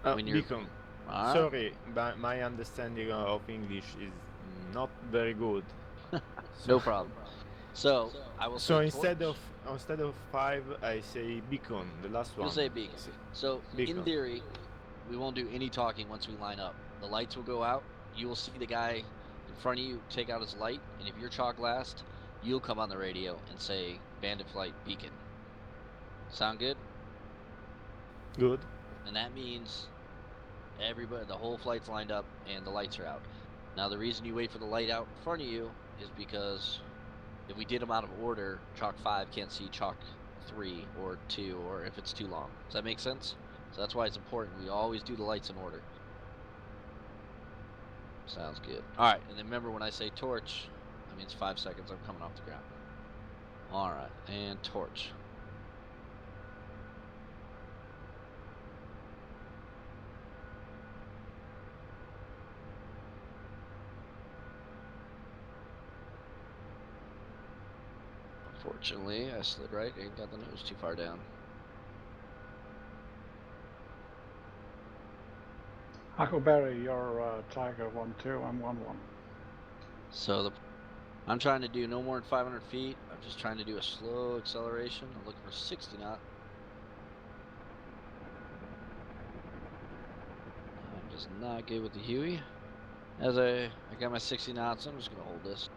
When you're- Beacon. All right. Sorry, but my understanding of English is not very good. No problem. So I will. So say instead torch. of 5, I say beacon. The last one. You'll say beacon. So Beacon. in theory, we won't do any talking once we line up. The lights will go out. You will see the guy in front of you take out his light, and if you're chalk last, you'll come on the radio and say bandit flight beacon. Sound good? Good. And that means everybody, the whole flight's lined up and the lights are out. Now the reason you wait for the light out in front of you is because if we did them out of order, chalk 5 can't see chalk 3 or 2, or if it's too long. Does that make sense? So that's why it's important. We always do the lights in order. Sounds good. All right, and then remember when I say torch, that means 5 seconds I'm coming off the ground. All right, and torch. Unfortunately, I slid right and got the nose too far down. Huckleberry, you're Tiger 1-2, I'm 1-1. So I'm trying to do no more than 500 feet. I'm just trying to do a slow acceleration. I'm looking for 60 knot. I'm just not good with the Huey. As I got my 60 knots, I'm just gonna hold this.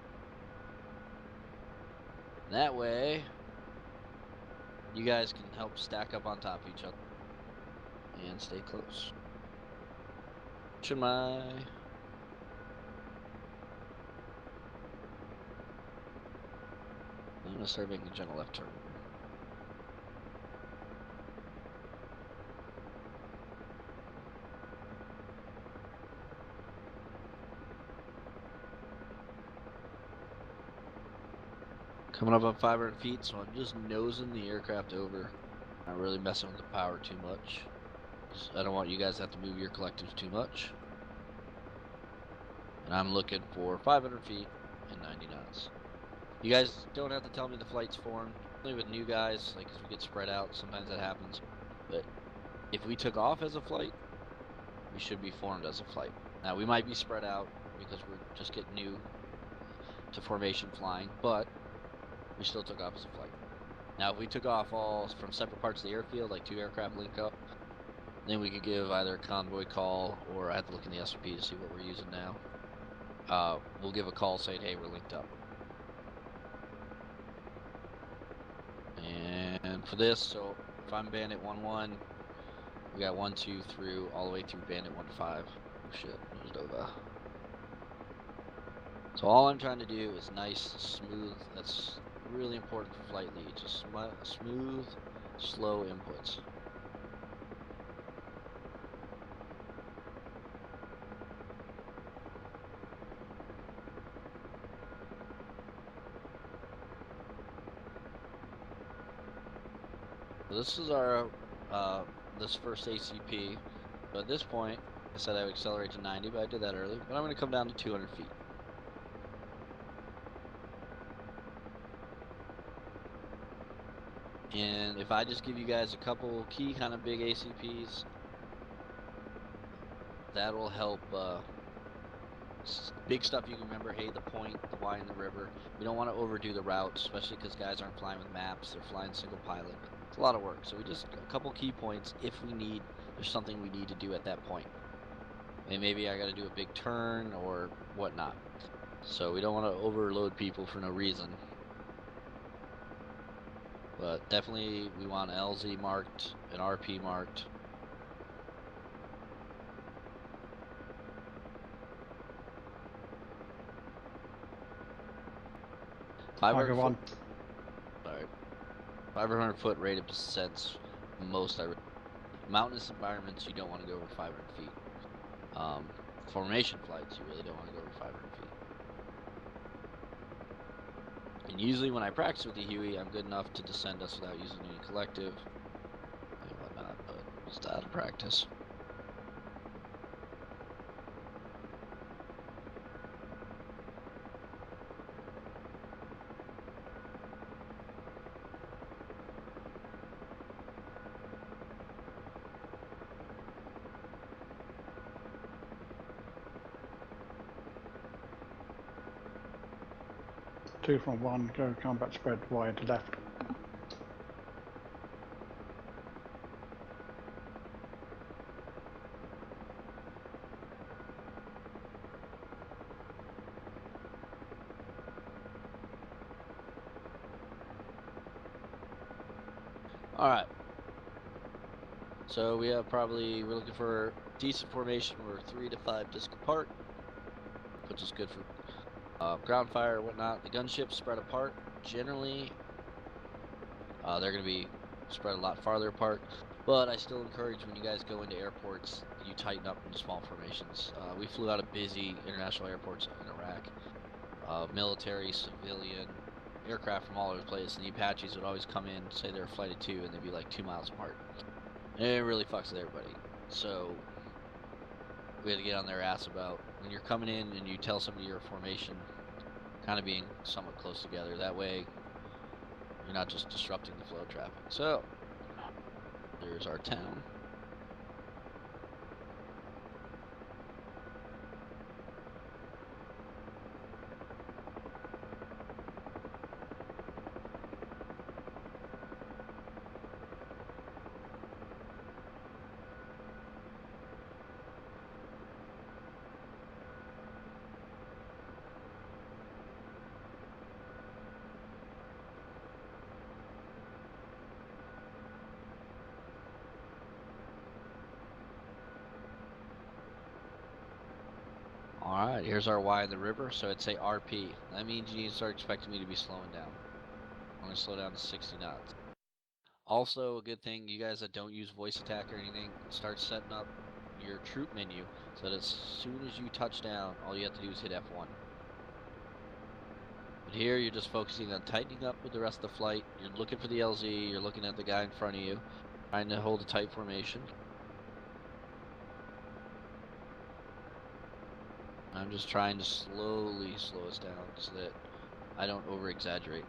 That way, you guys can help stack up on top of each other and stay close. Should my... I'm gonna start making a gentle left turn. Coming up on 500 feet, so I'm just nosing the aircraft over. Not really messing with the power too much. I don't want you guys to have to move your collectives too much. And I'm looking for 500 feet and 90 knots. You guys don't have to tell me the flight's formed. Only with new guys, like, because we get spread out, sometimes that happens. But if we took off as a flight, we should be formed as a flight. Now, we might be spread out because we're just getting new to formation flying, but we still took off as a flight. Now, if we took off all from separate parts of the airfield, like 2 aircraft link up, then we could give either a convoy call, or I have to look in the SOP to see what we're using now. We'll give a call saying, hey, we're linked up. And for this, so if I'm Bandit 1-1, we got 1-2 through, all the way through Bandit 1-5. Oh shit, there's Nova. So all I'm trying to do is nice, smooth, that's really important for flight lead, just smooth, slow inputs. So this is our, this first ACP. So at this point, I said I would accelerate to 90, but I did that early. But I'm going to come down to 200 feet. And if I just give you guys a couple key kind of big ACPs, that will help, big stuff you can remember, hey, the point, the Y in the river. We don't want to overdo the route, especially because guys aren't flying with maps, they're flying single pilot. It's a lot of work, so we just, a couple key points if we need, there's something we need to do at that point. And maybe I got to do a big turn or whatnot. So we don't want to overload people for no reason. But definitely we want an LZ marked, an RP marked. Tiger 1. Sorry. 500 foot rate of descent's most. Mountainous environments, you don't want to go over 500 feet. Formation flights, you really don't want to go over 500 feet. And usually when I practice with the Huey, I'm good enough to descend us without using any collective and whatnot, but it's out of practice. Two from 1, go combat spread wide to left. Alright. So we have probably, we're looking for decent formation. We're 3 to 5 disc apart. Which is good for ground fire or whatnot. The gunships spread apart. Generally, they're going to be spread a lot farther apart. But I still encourage when you guys go into airports, you tighten up into small formations. We flew out of busy international airports in Iraq. Military, civilian, aircraft from all over the place. And the Apaches would always come in, say they're a flight of 2, and they'd be like 2 miles apart. And it really fucks with everybody. So we had to get on their ass about when you're coming in and you tell somebody your formation, kind of being somewhat close together. That way, you're not just disrupting the flow of traffic. So, there's our town. Alright, here's our Y in the river, so I'd say RP. That means you need to start expecting me to be slowing down. I'm going to slow down to 60 knots. Also, a good thing, you guys that don't use voice attack or anything, start setting up your troop menu so that as soon as you touch down, all you have to do is hit F1. But here, you're just focusing on tightening up with the rest of the flight. You're looking for the LZ, you're looking at the guy in front of you, trying to hold a tight formation. I'm just trying to slowly slow us down so that I don't over-exaggerate.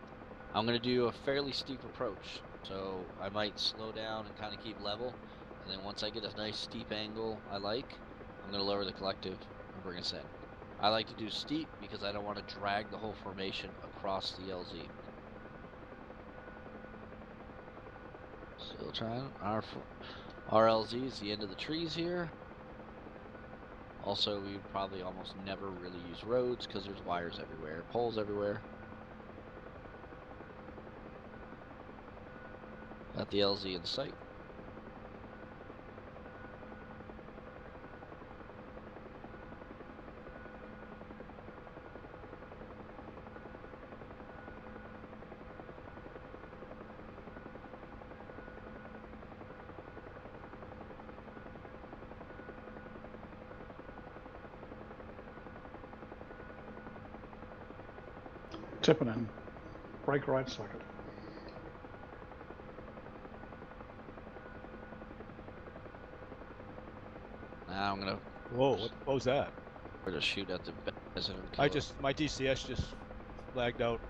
I'm going to do a fairly steep approach, so I might slow down and kind of keep level, and then once I get a nice steep angle I like, I'm going to lower the collective and bring us in. I like to do steep because I don't want to drag the whole formation across the LZ. Still trying. Our LZ is the end of the trees here. Also, we would probably almost never really use roads because there's wires everywhere, poles everywhere. Got the LZ in sight. Tipping in. Brake right socket. Now I'm gonna. Whoa, what was that? We're gonna shoot at the president. And kill it. My DCS just lagged out.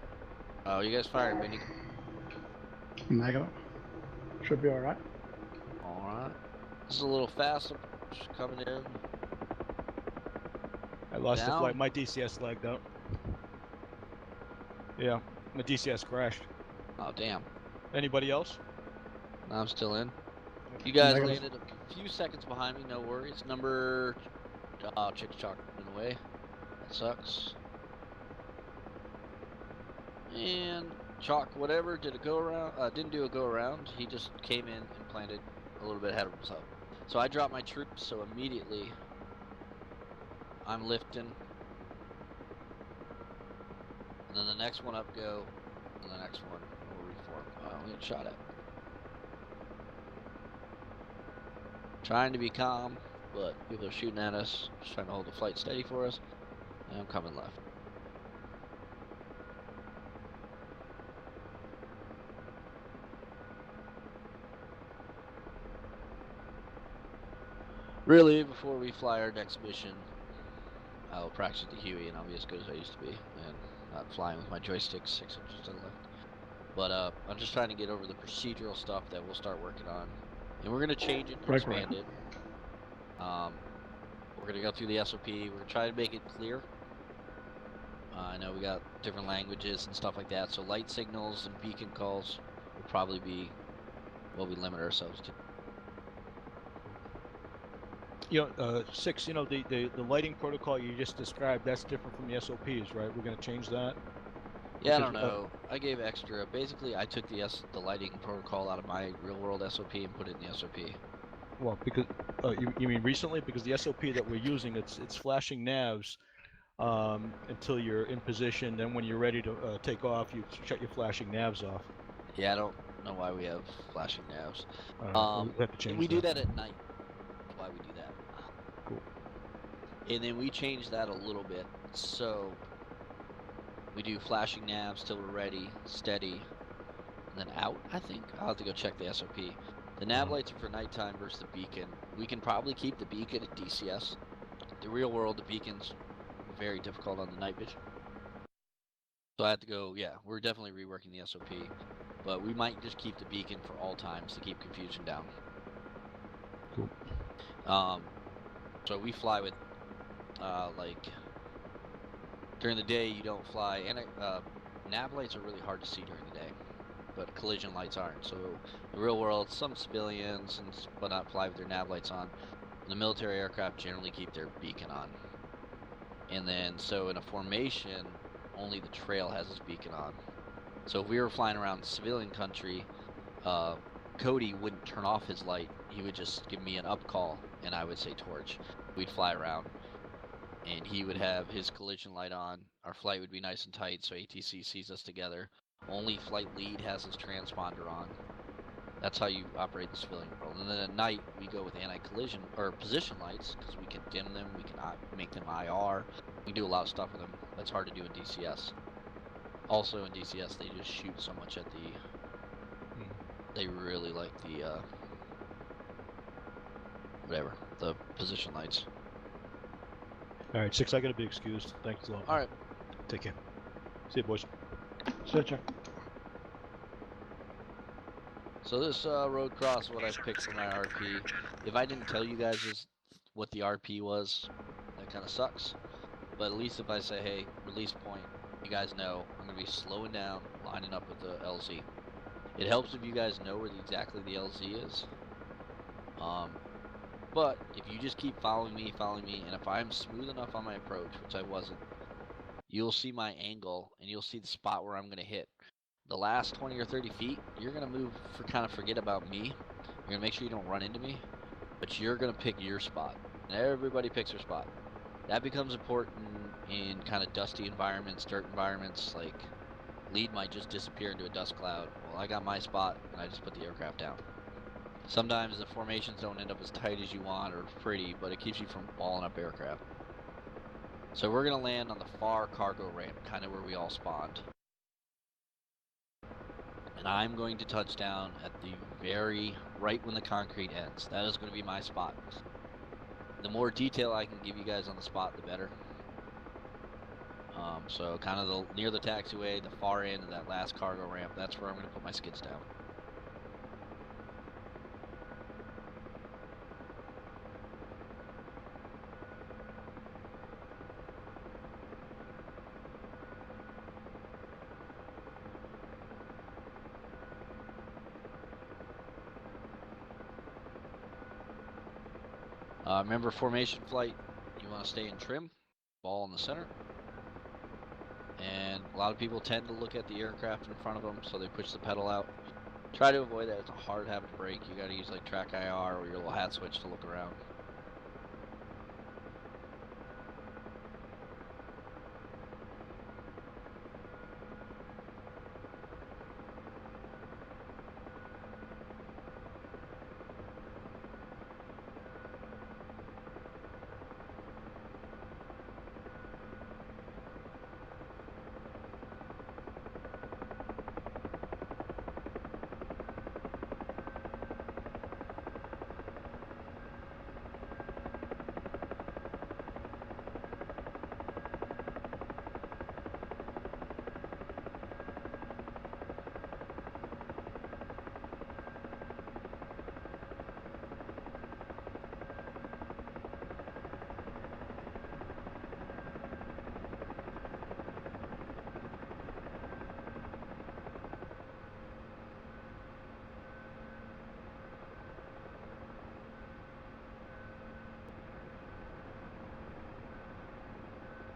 Oh, you guys firing, Benny? Negative. Should be alright. Alright. This is a little fast coming in. I lost the Down. flight. My DCS lagged out. Yeah, my DCS crashed. Oh, damn. Anybody else? I'm still in. You guys Negative. landed a few seconds behind me, no worries. Number... Chick Chalk went away. That sucks. And Chalk, whatever, did a go around, didn't do a go around. He just came in and planted a little bit ahead of himself. So I dropped my troops, so immediately I'm lifting. And then the next one up go, and the next one will reform. We get shot at. Trying to be calm, but people are shooting at us. Just trying to hold the flight steady for us. And I'm coming left. Really, before we fly our next mission, I'll practice the Huey and I'll be as good as I used to be, and not flying with my joystick 6 inches to the left. But I'm just trying to get over the procedural stuff that we'll start working on, and we're gonna change it and Right, expand right. it. We're gonna go through the SOP. We're gonna try to make it clear. I know we got different languages and stuff like that, so light signals and beacon calls will probably be what we limit ourselves to. You know, 6, you know, the lighting protocol you just described, that's different from the SOPs, right? We're going to change that? Yeah, I Because, don't know. I gave extra. Basically, I took the lighting protocol out of my real-world SOP and put it in the SOP. Well, because, you mean recently? Because the SOP that we're using, it's flashing navs until you're in position. Then when you're ready to take off, you shut your flashing navs off. Yeah, I don't know why we have flashing navs. We'll have to change We do that. that at night. That's why we do that. Cool. And then we change that a little bit. So we do flashing navs till we're ready, steady, and then out, I think. I'll have to go check the SOP. The nav lights are for nighttime versus the beacon. We can probably keep the beacon at DCS. The real world, the beacon's very difficult on the night vision. So I have to go, yeah, we're definitely reworking the SOP. But we might just keep the beacon for all times to keep confusion down. Cool. So we fly with, during the day you don't fly, and nav lights are really hard to see during the day, but collision lights aren't. So in the real world, some civilians and whatnot fly with their nav lights on. The military aircraft generally keep their beacon on. And then, so in a formation, only the trail has its beacon on. So if we were flying around civilian country, Cody wouldn't turn off his light. He would just give me an up call, and I would say torch. We'd fly around, and he would have his collision light on. Our flight would be nice and tight, so ATC sees us together. Only flight lead has his transponder on. That's how you operate the civilian world. And then at night, we go with anti-collision, or position lights, because we can dim them, we can make them IR. We do a lot of stuff with them. That's hard to do in DCS. Also in DCS, they just shoot so much at the... They really like the, the position lights. All right, 6, I gotta be excused. Thanks a lot. All right. Take care. See you, boys. Switcher. So this road cross, what I've picked for my RP. If I didn't tell you guys what the RP was, that kind of sucks. But at least if I say, hey, release point, you guys know I'm gonna be slowing down, lining up with the LZ. It helps if you guys know where exactly the LZ is. But if you just keep following me, and if I'm smooth enough on my approach, which I wasn't, you'll see my angle and you'll see the spot where I'm going to hit. The last 20 or 30 feet, you're going to move kind of forget about me. You're going to make sure you don't run into me, but you're going to pick your spot. And everybody picks their spot. That becomes important in kind of dusty environments, dirt environments, like lead might just disappear into a dust cloud. Well, I got my spot and I just put the aircraft down. Sometimes the formations don't end up as tight as you want or pretty, but it keeps you from balling up aircraft. So we're going to land on the far cargo ramp, kind of where we all spawned. And I'm going to touch down at the very right when the concrete ends. That is going to be my spot. The more detail I can give you guys on the spot, the better. So kind of near the taxiway, the far end of that last cargo ramp, that's where I'm going to put my skids down. Remember formation flight, you want to stay in trim, ball in the center. And a lot of people tend to look at the aircraft in front of them, so they push the pedal out. Try to avoid that. It's a hard habit to break. You got to use like track IR or your little hat switch to look around.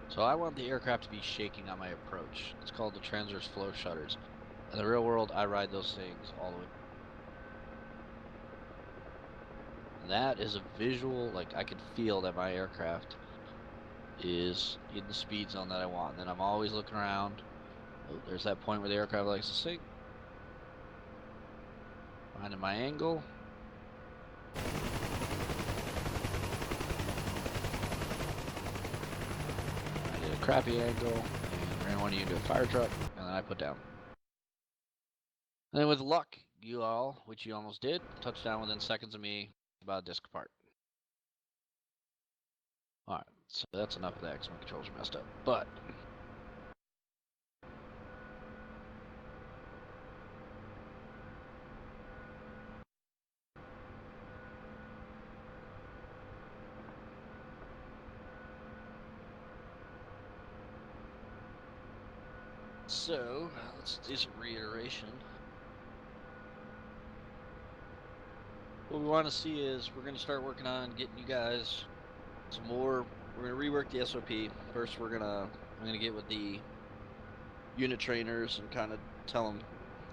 So I want the aircraft to be shaking on my approach. It's called the transverse flow shutters. In the real world, I ride those things all the way. And that is a visual, like I can feel that my aircraft is in the speed zone that I want. And then I'm always looking around. Oh, there's that point where the aircraft likes to sink. Finding my angle. Crappy angle, and ran one of you into a fire truck, and then I put down. And then with luck, you all, which you almost did, touched down within seconds of me, about a disc apart. Alright, so that's enough of that because my controls are messed up. But so let's do some reiteration. What we want to see is we're going to start working on getting you guys some more. We're going to rework the SOP. First, I'm going to get with the unit trainers and kind of tell them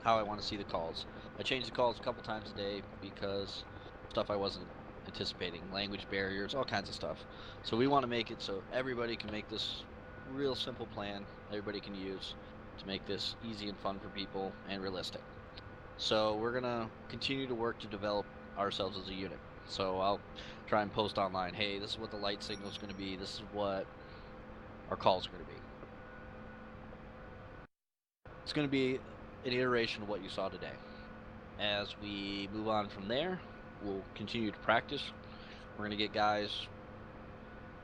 how I want to see the calls. I change the calls a couple times a day because stuff I wasn't anticipating, language barriers, all kinds of stuff. So we want to make it so everybody can make this real simple plan everybody can use to make this easy and fun for people and realistic. So we're going to continue to work to develop ourselves as a unit. So I'll try and post online, hey, this is what the light signal is going to be, this is what our calls are going to be. It's going to be an iteration of what you saw today. As we move on from there, we'll continue to practice. We're going to get guys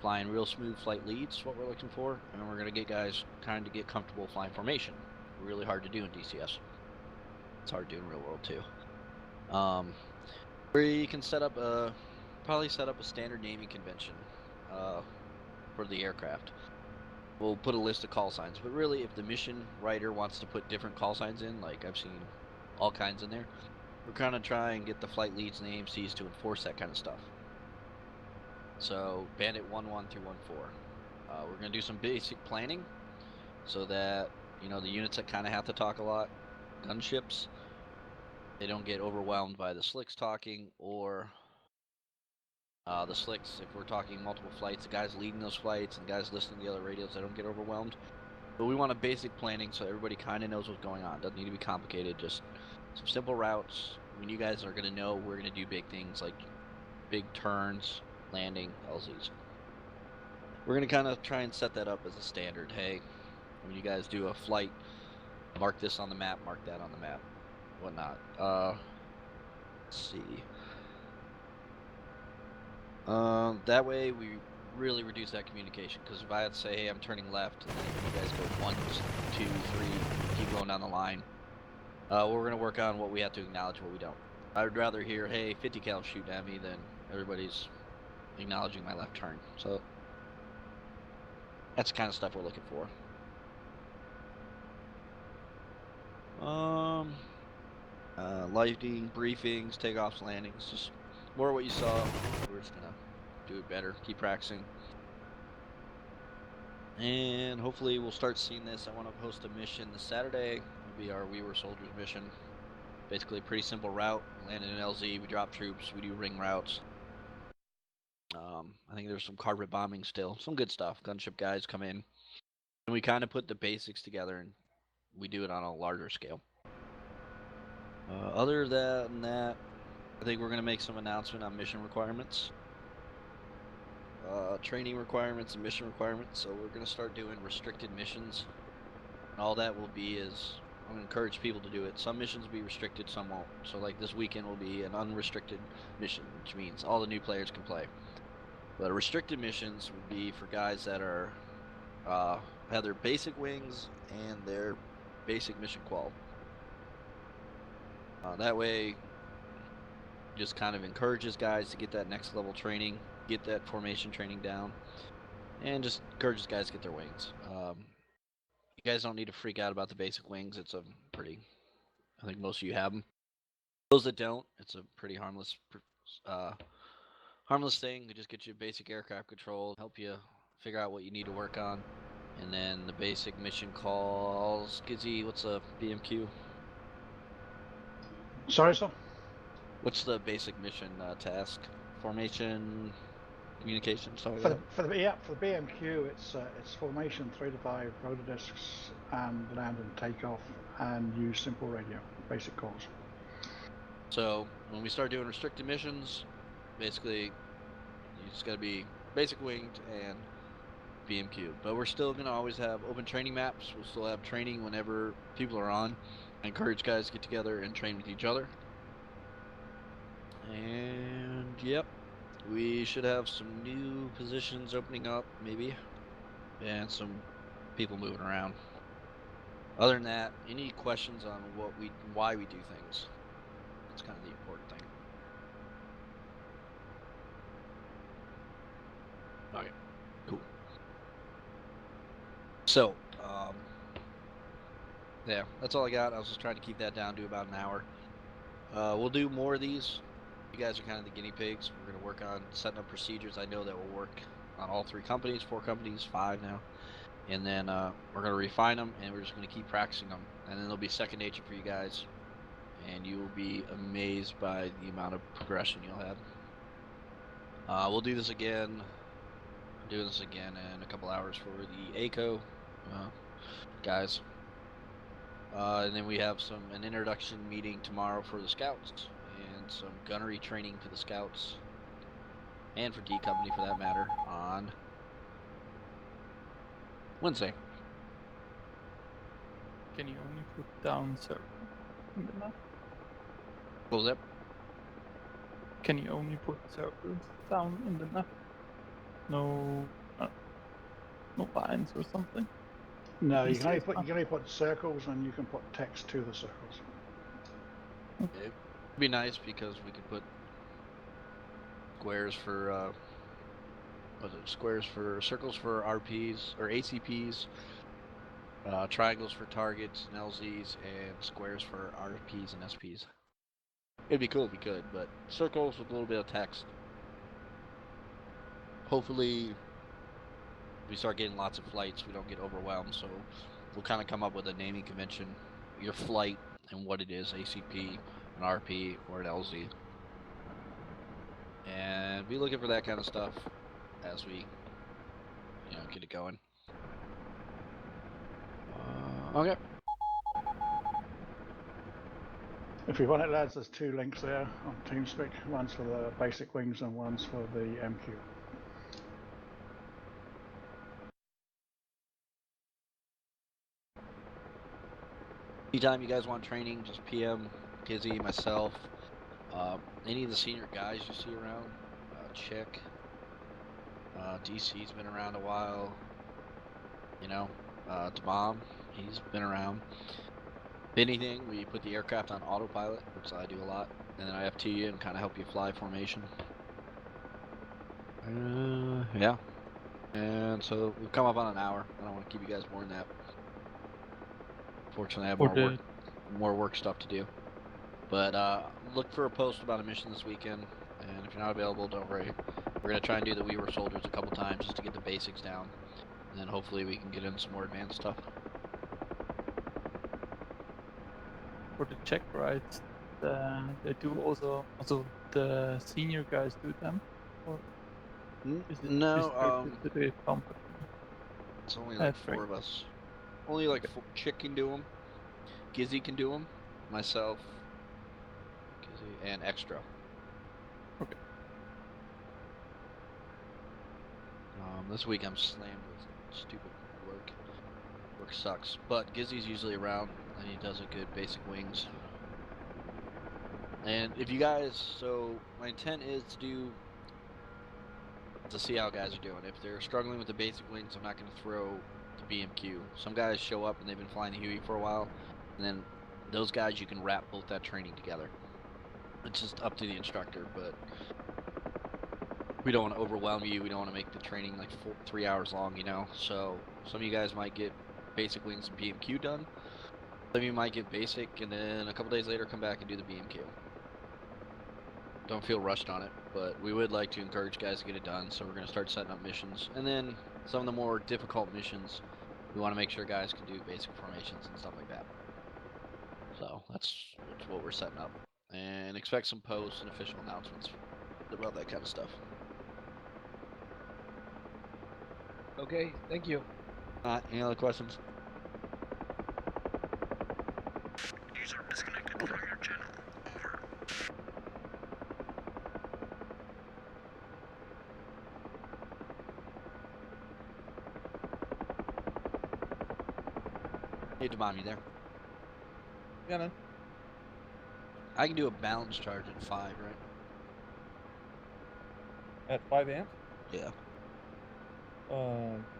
flying real smooth flight leads, what we're looking for, and we're going to get guys kind of get comfortable flying formation. Really hard to do in DCS. It's hard to do in real world too. Where you can set up probably set up a standard naming convention for the aircraft. We'll put a list of call signs, but really if the mission writer wants to put different call signs in, like I've seen all kinds in there, we're kind of trying to get the flight leads and AMCs to enforce that kind of stuff. So Bandit 1-1 through 1-4. We're going to do some basic planning so that, you know, the units that kind of have to talk a lot, gunships, they don't get overwhelmed by the slicks talking, or the slicks, if we're talking multiple flights, the guys leading those flights and guys listening to the other radios, they don't get overwhelmed. But we want a basic planning so everybody kind of knows what's going on. Doesn't need to be complicated, just some simple routes. When you guys are going to know we're going to do big things like big turns, landing, LZs. We're going to kind of try and set that up as a standard. Hey, when you guys do a flight, mark this on the map, mark that on the map, whatnot. Let's see. That way we really reduce that communication, because if I had to say, hey, I'm turning left, and then you guys go 1, 2, 3, keep going down the line, we're going to work on what we have to acknowledge, what we don't. I would rather hear, hey, 50 cal shooting at me, than everybody's acknowledging my left turn. So that's the kind of stuff we're looking for. Lighting, briefings, takeoffs, landings, just more what you saw. We're just gonna do it better, keep practicing, and hopefully we'll start seeing this. I want to host a mission this Saturday. It'll be our We Were Soldiers mission. Basically a pretty simple route. We land in an LZ, we drop troops, we do ring routes. I think there's some carpet bombing still, some good stuff. Gunship guys come in, and we kind of put the basics together, and we do it on a larger scale. Other than that, I think we're going to make some announcement on mission requirements, training requirements, and mission requirements. So we're going to start doing restricted missions. And all that will be is, I'm going to encourage people to do it. Some missions will be restricted, some won't. So like this weekend will be an unrestricted mission, which means all the new players can play. But restricted missions would be for guys that are have their basic wings and their basic mission qual. That way, just kind of encourages guys to get that next level training, get that formation training down, and just encourages guys to get their wings. You guys don't need to freak out about the basic wings. It's a pretty, I think most of you have them. Those that don't, it's a pretty harmless thing. It just gets you basic aircraft control, help you figure out what you need to work on, and then the basic mission calls. Gizzy, what's a BMQ? Sorry, sir? What's the basic mission task? Formation, communication, stuff like For that? the BMQ, it's formation, 3 to 5, rotor discs, and land and takeoff, and use simple radio, basic calls. So when we start doing restricted missions, basically you just got to be basic winged and BMQ. But we're still going to always have open training maps. We'll still have training whenever people are on. I encourage guys to get together and train with each other. And yep, we should have some new positions opening up, maybe, and some people moving around. Other than that, any questions on why we do things? That's kind of the important thing. Okay, cool. So, yeah, that's all I got. I was just trying to keep that down to about an hour. We'll do more of these. You guys are kind of the guinea pigs. We're going to work on setting up procedures. I know that will work on all 3 companies, 4 companies, 5 now. And then we're going to refine them, and we're just going to keep practicing them. And then they'll be second nature for you guys. And you will be amazed by the amount of progression you'll have. We'll do this again. I'm doing this again in a couple hours for the ACO guys. And then we have an introduction meeting tomorrow for the scouts, and some gunnery training for the scouts, and for D Company for that matter, on Wednesday. Can you only put down circle in the map? What was that? Can you only put circles down in the map? No, no lines or something. No, you Easiest can one. only put circles, and you can put text to the circles. It'd be nice because we could put squares for circles for RPs or ACPs, triangles for targets and LZs, and squares for RPs and SPs. It'd be cool if we could, but circles with a little bit of text. Hopefully, we start getting lots of flights, we don't get overwhelmed, so we'll kind of come up with a naming convention, your flight and what it is, ACP, an RP, or an LZ. And be looking for that kind of stuff as we, get it going. Okay. If you want it, lads, there's 2 links there on TeamSpeak. One's for the basic wings and one's for the MQ. Anytime you guys want training, just PM Gizzy, myself, any of the senior guys you see around, Chick, DC's been around a while, Damam, he's been around. If anything, we put the aircraft on autopilot, which I do a lot, and then I FT you and kind of help you fly formation. Yeah. And so we've come up on an hour. I don't want to keep you guys more than that. Fortunately, I have more work stuff to do. But look for a post about a mission this weekend, and if you're not available, don't worry. We're going to try and do the We Were Soldiers a couple times just to get the basics down, and then hopefully we can get into some more advanced stuff. For the check rides, they do also the senior guys do them, or is it No, restricted to the company? it's only like 4 right. of us. Only like Chick can do them, Gizzy can do them, myself, Gizzy, and Extra. Okay. This week I'm slammed with stupid work. Work sucks, but Gizzy's usually around, and he does a good basic wings. And if you guys, so my intent is to see how guys are doing. If they're struggling with the basic wings, I'm not going to throw the BMQ. Some guys show up and they've been flying the Huey for a while, and then those guys you can wrap both that training together. It's just up to the instructor, but we don't want to overwhelm you. We don't want to make the training like 3 hours long, So some of you guys might get basic wings and BMQ done. Some of you might get basic and then a couple days later come back and do the BMQ. Don't feel rushed on it, but we would like to encourage guys to get it done, so we're going to start setting up missions. And then some of the more difficult missions, we want to make sure guys can do basic formations and stuff like that. So that's what we're setting up. And expect some posts and official announcements about that kind of stuff. Okay, thank you. Any other questions? User disconnected from your channel. Over. Hey, Damon, you there? Yeah, man. I can do a balance charge at 5, right? At 5 amps? Yeah.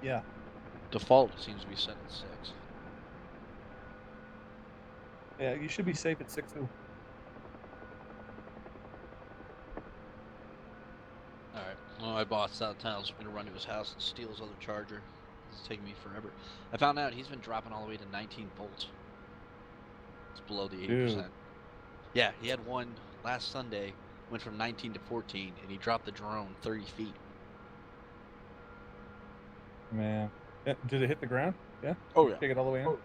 Yeah. Default seems to be set at 6. Yeah, you should be safe at 6 too. Alright. Well, my boss out of town, so I'm going to run to his house and steal his other charger. This is taking me forever. I found out he's been dropping all the way to 19 volts. It's below the 80%. Dude. Yeah, he had one last Sunday, went from 19 to 14, and he dropped the drone 30 feet. Man. Did it hit the ground? Yeah? Oh, yeah. Take it all the way in?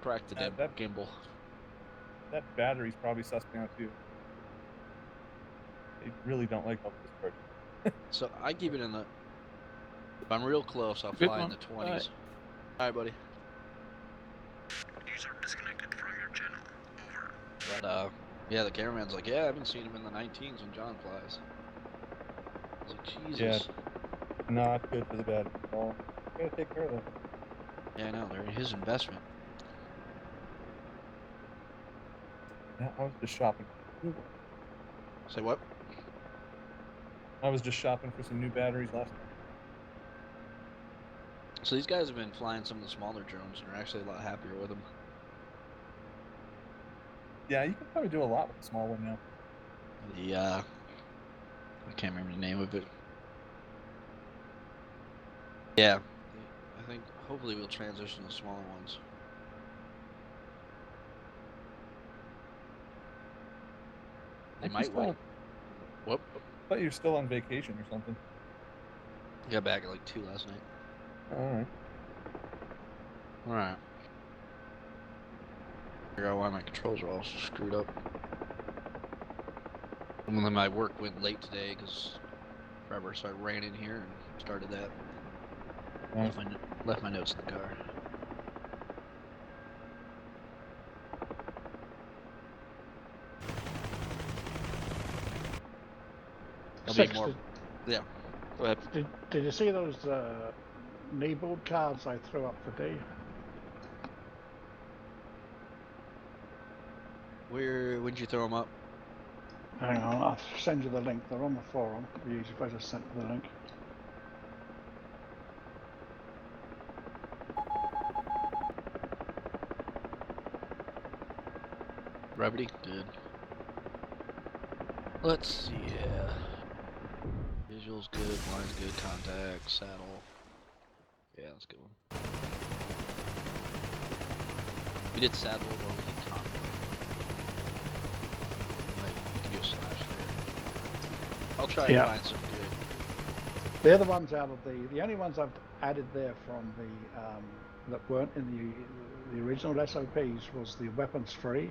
Cracked the damn gimbal. That battery's probably sussing out too. They really don't like all this discharge. So I keep it in the... If I'm real close, I'll fly in the 20s. Alright, buddy. User disconnected from your channel. Over. But, yeah, the cameraman's like, yeah, I've been seeing him in the 19s when John flies. I was like, Jesus. Yeah, not good for the battery at all. You gotta take care of them. Yeah, I know, they're his investment. Yeah, I was just shopping. Say what? I was just shopping for some new batteries last night. So these guys have been flying some of the smaller drones and are actually a lot happier with them. Yeah, you can probably do a lot with a small one now. I can't remember the name of it. Yeah, I think hopefully we'll transition to smaller ones. They might wait. Whoop. I thought you were still on vacation or something. Got back at like 2 last night. Alright. Alright. Figure out why my controls are all screwed up. And then my work went late today because Trevor started ran in here and started that. Nice. Left my notes in the car. There'll be more. Yeah. Go ahead. Did you see those kneeboard cards I threw up for D? When'd you throw them up? Hang on, I'll send you the link. They're on the forum. It'd be easy if I just sent you the link. Brevity? Good. Let's see, yeah. Visuals good, lines good, contact, saddle. Yeah, that's a good one. We did saddle or we did contact. We can do a slash there. I'll try to find some good. They're the ones out of the only ones I've added there from the that weren't in the original SOPs was the weapons free,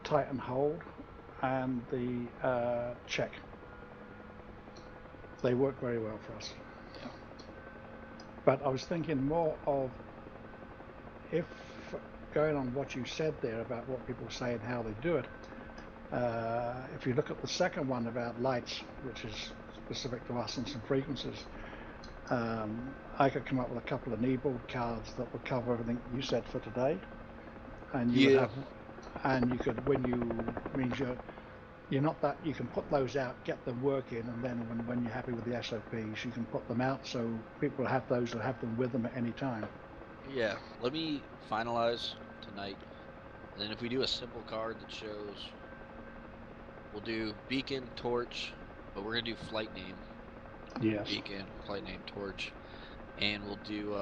Titan hold, and the check. They work very well for us. Yeah. But I was thinking more of, if going on what you said there about what people say and how they do it, if you look at the second one about lights, which is specific to us and some frequencies, I could come up with a couple of kneeboard cards that would cover everything you said for today, and you would have, and you could, when you means you're not that, you can put those out, get them working, and then when you're happy with the SOPs, you can put them out so people have those or have them with them at any time. Yeah, let me finalize tonight, and then if we do a simple card that shows, we'll do beacon, torch, but we're gonna do flight name. Yes. Beacon, flight name, torch, and we'll do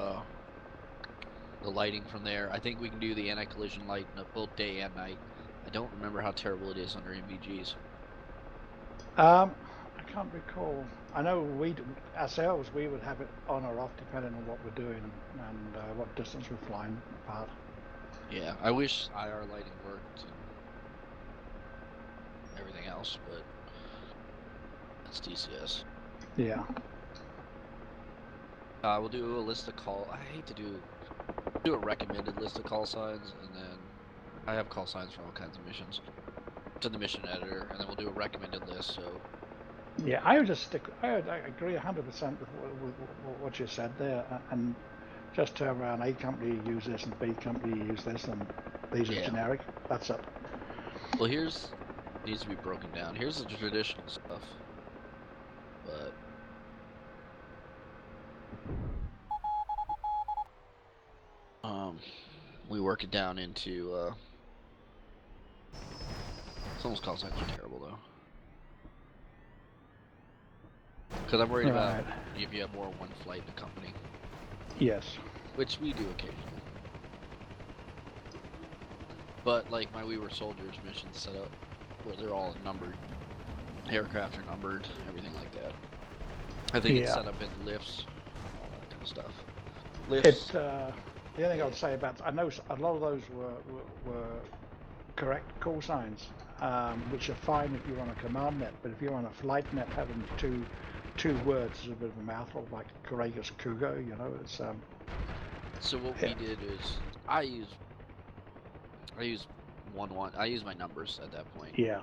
the lighting from there. I think we can do the anti-collision light both day and night. I don't remember how terrible it is under MVGs. I can't recall. I know we ourselves we would have it on or off depending on what we're doing and what distance we're flying apart. Yeah, I wish IR lighting worked and everything else, but that's DCS. Yeah. We'll do a list of call. I hate to do a recommended list of call signs, and then I have call signs for all kinds of missions to the mission editor, and then we'll do a recommended list. So yeah, I would just stick. I agree 100% with what you said there, and just turn around. A company use this, and B company use this, and these are generic. That's it. Well, here's needs to be broken down. Here's the traditional stuff, but we work it down into some of those call signs are terrible though, because I'm worried about if you have more than one flight in a company. Yes. Which we do occasionally. But like my We Were Soldiers mission set up where they're all numbered. Aircraft are numbered, everything like that. I think it's set up in lifts, all that kind of stuff. Lifts. The only thing I would say about, I know a lot of those were correct call signs, which are fine if you're on a command net, but if you're on a flight net, having two words is a bit of a mouthful, like courageous cougar, you know, it's So what we did is I use 1-1. I use my numbers at that point. Yeah.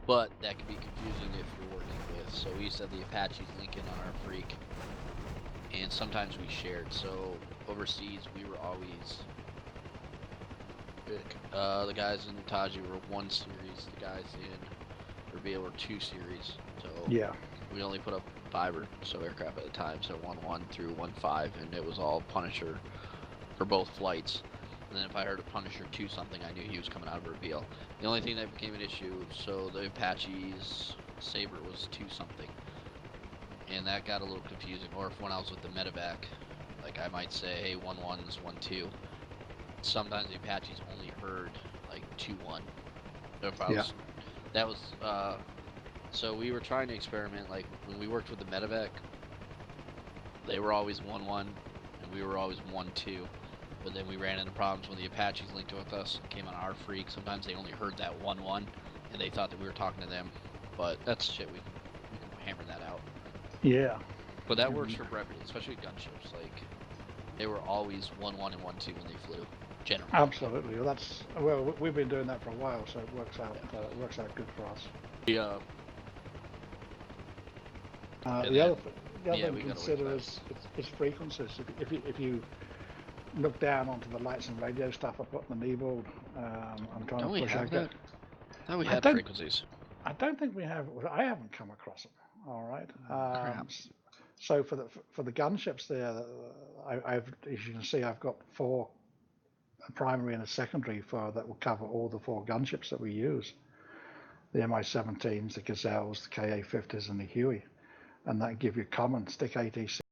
But that can be confusing if you're working with. So we used to have the Apaches link in on our freak, and sometimes we shared. So overseas we were always the guys in Taji were 1 series, the guys in Reveal were 2 series. So yeah, we only put up 5 or so aircraft at a time, so 1-1 through 1-5, and it was all Punisher for both flights. And then if I heard a Punisher 2 something, I knew he was coming out of a reveal. The only thing that became an issue, so the Apache's Sabre was 2 something, and that got a little confusing. Or if when I was with the medevac, like I might say, hey, 1-1 is 1-2. Sometimes the Apaches only heard like 2-1. So if I was, that was, so we were trying to experiment, like when we worked with the medevac, they were always 1-1, and we were always 1-2. But then we ran into problems when the Apaches linked with us and came on our freak. Sometimes they only heard that 1-1, and they thought that we were talking to them. But that's shit, we can hammer that out. Yeah. But that works for brevity, especially gunships. Like, they were always 1-1 and 1-2 when they flew, generally. Absolutely. Well, we've been doing that for a while, so it works out. It works out good for us. Yeah. The other thing to we gotta consider wait is frequencies. If you look down onto the lights and radio stuff I put in the kneeboard, I'm trying to push out that. No, we had frequencies. I don't think we have. I haven't come across them. All right. Crap. So for the gunships there, I've, as you can see, I've got 4 a primary and a secondary that will cover all the 4 gunships that we use: the MI-17s, the Gazelles, the KA-50s, and the Huey, and that give you common stick ATC